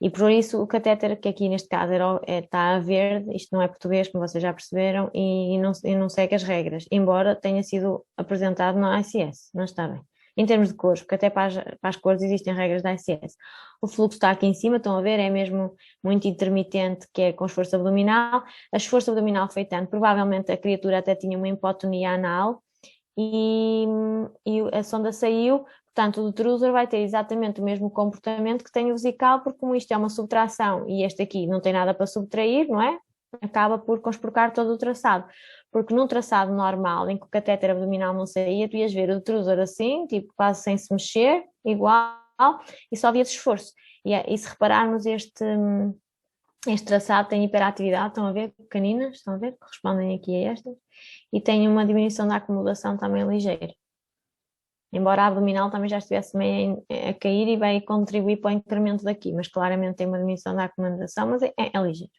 E por isso o catéter, que aqui neste caso está a verde, isto não é português, como vocês já perceberam, e não segue as regras, embora tenha sido apresentado na ICS, não está bem. Em termos de cores, porque até para as cores existem regras da ICS. O fluxo está aqui em cima, estão a ver, é mesmo muito intermitente, que é com esforço abdominal. A esforço abdominal feitando, provavelmente a criatura até tinha uma hipotonia anal e a sonda saiu, portanto o detrusor vai ter exatamente o mesmo comportamento que tem o vesical, porque como isto é uma subtração e este aqui não tem nada para subtrair, não é? Acaba por conspurcar todo o traçado. Porque num traçado normal, em que o catéter abdominal não saía, tu ias ver o detrusor assim, tipo quase sem se mexer, igual, e só havia esforço. E se repararmos este traçado tem hiperatividade, estão a ver, pequeninas, estão a ver, correspondem aqui a estas, e tem uma diminuição da acomodação também ligeira. Embora a abdominal também já estivesse meio a cair e vai contribuir para o incremento daqui, mas claramente tem uma diminuição da acomodação, mas é ligeiro.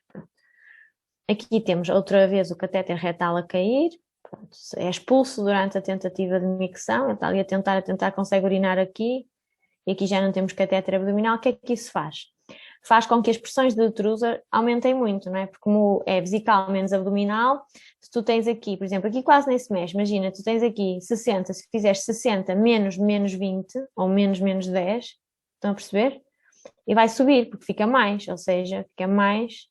Aqui temos outra vez o catéter retal a cair, pronto, é expulso durante a tentativa de micção, ele está ali a tentar, consegue urinar aqui, e aqui já não temos catéter abdominal. O que é que isso faz? Faz com que as pressões do detrusor aumentem muito, não é? Porque como é vesical menos abdominal, se tu tens aqui, por exemplo, aqui quase nem se mexe, imagina, tu tens aqui 60, se fizeres 60 menos 20, ou menos 10, estão a perceber? E vai subir, porque fica mais, ou seja, fica mais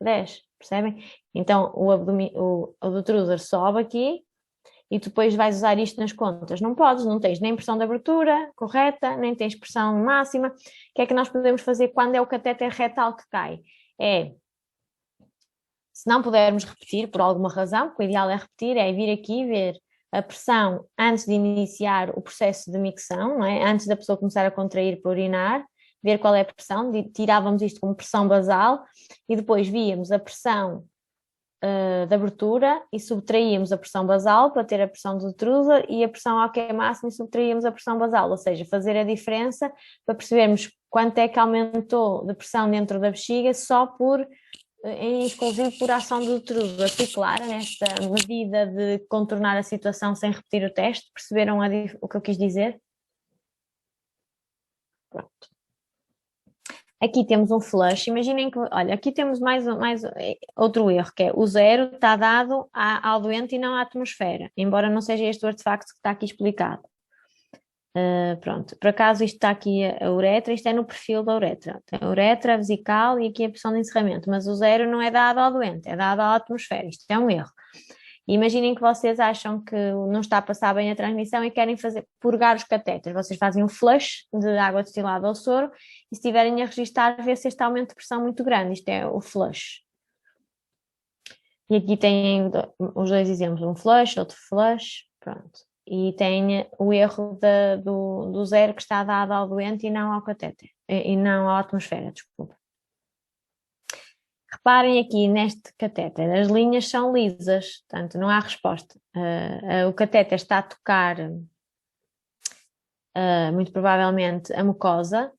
10, percebem? Então o detrusor sobe aqui, e tu depois vais usar isto nas contas. Não podes, não tens nem pressão de abertura correta, nem tens pressão máxima. O que é que nós podemos fazer quando é o catéter retal que cai? Se não pudermos repetir por alguma razão, porque o ideal é repetir, é vir aqui ver a pressão antes de iniciar o processo de micção, não é? Antes da pessoa começar a contrair para urinar, ver qual é a pressão, tirávamos isto como pressão basal e depois víamos a pressão de abertura e subtraíamos a pressão basal para ter a pressão do detrusor e a pressão ao Q máximo e subtraíamos a pressão basal, ou seja, fazer a diferença para percebermos quanto é que aumentou de pressão dentro da bexiga só em exclusivo por ação do detrusor. Fui clara nesta medida de contornar a situação sem repetir o teste? Perceberam o que eu quis dizer? Pronto. Aqui temos um flush, imaginem que, olha, aqui temos mais outro erro, que é o zero está dado ao doente e não à atmosfera, embora não seja este o artefacto que está aqui explicado. Pronto, por acaso isto está aqui a uretra, isto é no perfil da uretra, tem a uretra, a vesical e aqui a pressão de encerramento, mas o zero não é dado ao doente, é dado à atmosfera, isto é um erro. Imaginem que vocês acham que não está a passar bem a transmissão e querem purgar os catéteres. Vocês fazem um flush de água destilada ao soro e se estiverem a registrar, ver se este aumento de pressão muito grande. Isto é o flush. E aqui têm os dois exemplos, um flush, outro flush, pronto. E tem o erro do zero que está dado ao doente e não ao catéter, e não à atmosfera, desculpa. Reparem aqui neste catéter, as linhas são lisas, portanto não há resposta. O catéter está a tocar, muito provavelmente, a mucosa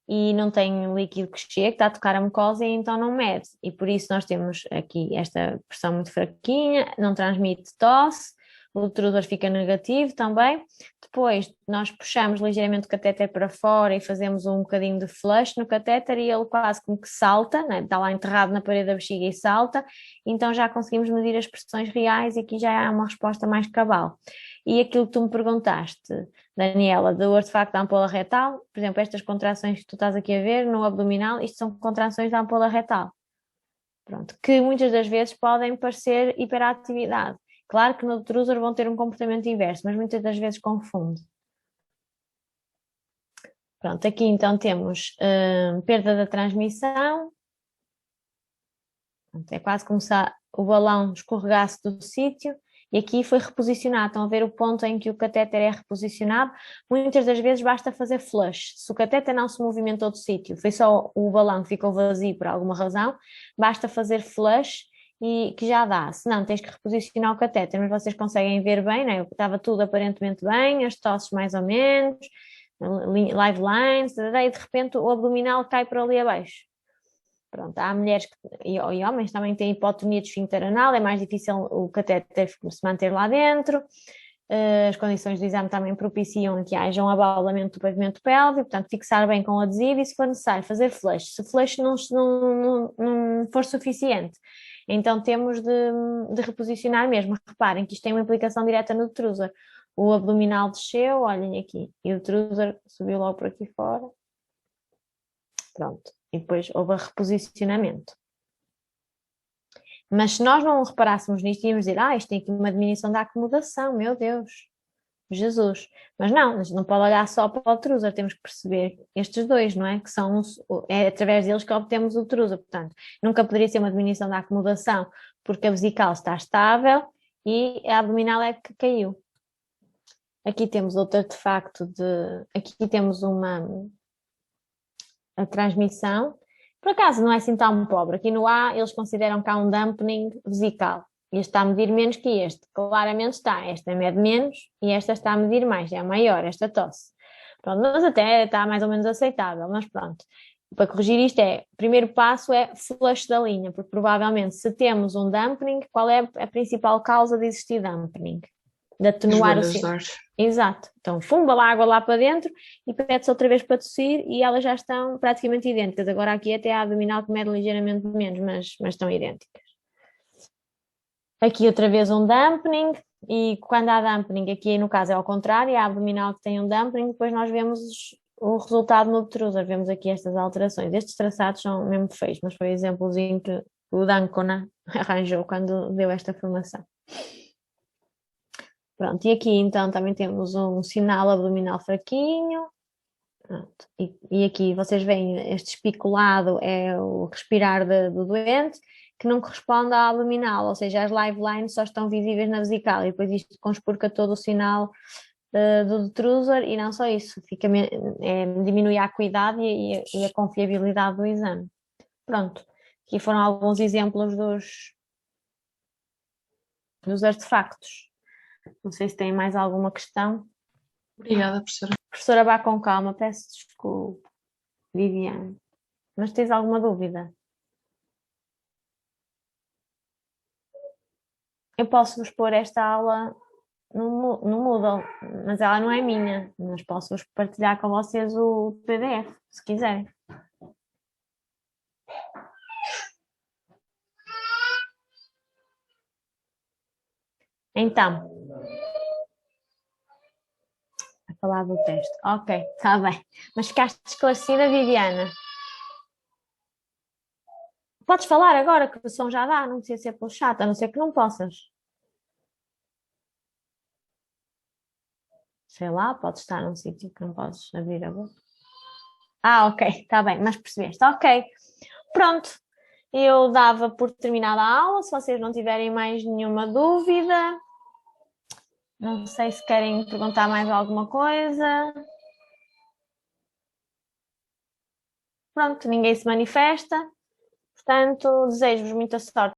e não tem líquido que chegue, está a tocar a mucosa e então não mede. E por isso nós temos aqui esta pressão muito fraquinha, não transmite tosse, o detrusor fica negativo também. Depois nós puxamos ligeiramente o catéter para fora e fazemos um bocadinho de flush no catéter e ele quase como que salta, né? Está lá enterrado na parede da bexiga e salta, então já conseguimos medir as pressões reais e aqui já há uma resposta mais cabal. E aquilo que tu me perguntaste, Daniela, do artefacto da ampola retal, por exemplo, estas contrações que tu estás aqui a ver no abdominal, isto são contrações da ampola retal. Pronto, que muitas das vezes podem parecer hiperatividade. Claro que no detrusor vão ter um comportamento inverso, mas muitas das vezes confunde. Pronto, aqui então temos perda da transmissão. Pronto, é quase como se o balão escorregasse do sítio. E aqui foi reposicionado. Estão a ver o ponto em que o catéter é reposicionado? Muitas das vezes basta fazer flush. Se o catéter não se movimentou do sítio, foi só o balão que ficou vazio por alguma razão, basta fazer flush e que já dá. Se não, tens que reposicionar o catéter, mas vocês conseguem ver bem, né? Estava tudo aparentemente bem, as tosses mais ou menos, live lines, e de repente o abdominal cai por ali abaixo. Pronto, há mulheres e homens também que têm hipotonia de esfíncter anal, é mais difícil o catéter se manter lá dentro. As condições do exame também propiciam que haja um abaulamento do pavimento pélvico, portanto, fixar bem com o adesivo e, se for necessário, fazer flush. Se flush não for suficiente, então temos de reposicionar mesmo. Reparem que isto tem uma implicação direta no detrusor. O abdominal desceu, olhem aqui, e o detrusor subiu logo por aqui fora. Pronto. E depois houve reposicionamento. Mas se nós não reparássemos nisto, íamos dizer, isto tem aqui uma diminuição da acomodação, meu Deus, Jesus. Mas não pode olhar só para o detrusor, temos que perceber estes dois, não é? Que são, é através deles que obtemos o detrusor, portanto, nunca poderia ser uma diminuição da acomodação, porque a vesical está estável e a abdominal é que caiu. Aqui temos outro artefacto aqui temos a transmissão. Por acaso não é assim tão pobre. Aqui no A eles consideram que há um dampening vesical. Este está a medir menos que este. Claramente está. Esta mede menos e esta está a medir mais. É maior, esta tosse. Pronto, mas até está mais ou menos aceitável. Mas pronto. Para corrigir isto o primeiro passo é flush da linha, porque provavelmente se temos um dampening, qual é a principal causa de existir dampening? De atenuar o sinal. Exato. Então, fumba a água lá para dentro e pede-se outra vez para tossir e elas já estão praticamente idênticas. Agora aqui até a abdominal que mede ligeiramente menos, mas estão idênticas. Aqui outra vez um dampening e quando há dampening, aqui no caso é ao contrário, a abdominal que tem um dampening, depois nós vemos o resultado no detrusor, vemos aqui estas alterações. Estes traçados são mesmo feios, mas foi o exemplozinho que o Dancona arranjou quando deu esta formação. Pronto, e aqui então também temos um sinal abdominal fraquinho. Pronto. E aqui vocês veem este espiculado é o respirar do doente, que não corresponde à abdominal, ou seja, as live lines só estão visíveis na vesical e depois isto conspurca todo o sinal do detrusor e não só isso, diminui a acuidade e a confiabilidade do exame. Pronto, aqui foram alguns exemplos dos artefactos. Não sei se tem mais alguma questão. Obrigada, professora. Professora, vá com calma, peço desculpa, Viviane. Mas tens alguma dúvida? Eu posso-vos pôr esta aula no Moodle, mas ela não é minha. Mas posso-vos partilhar com vocês o PDF, se quiserem. Então, a falar do texto. Ok, está bem. Mas ficaste esclarecida, Viviana? Podes falar agora, que o som já dá, não precisa ser pelo chat, a não ser que não possas. Sei lá, podes estar num sítio que não podes abrir a boca. Ok, está bem, mas percebeste. Ok, pronto. Eu dava por terminada a aula, se vocês não tiverem mais nenhuma dúvida. Não sei se querem perguntar mais alguma coisa. Pronto, ninguém se manifesta. Portanto, desejo-vos muita sorte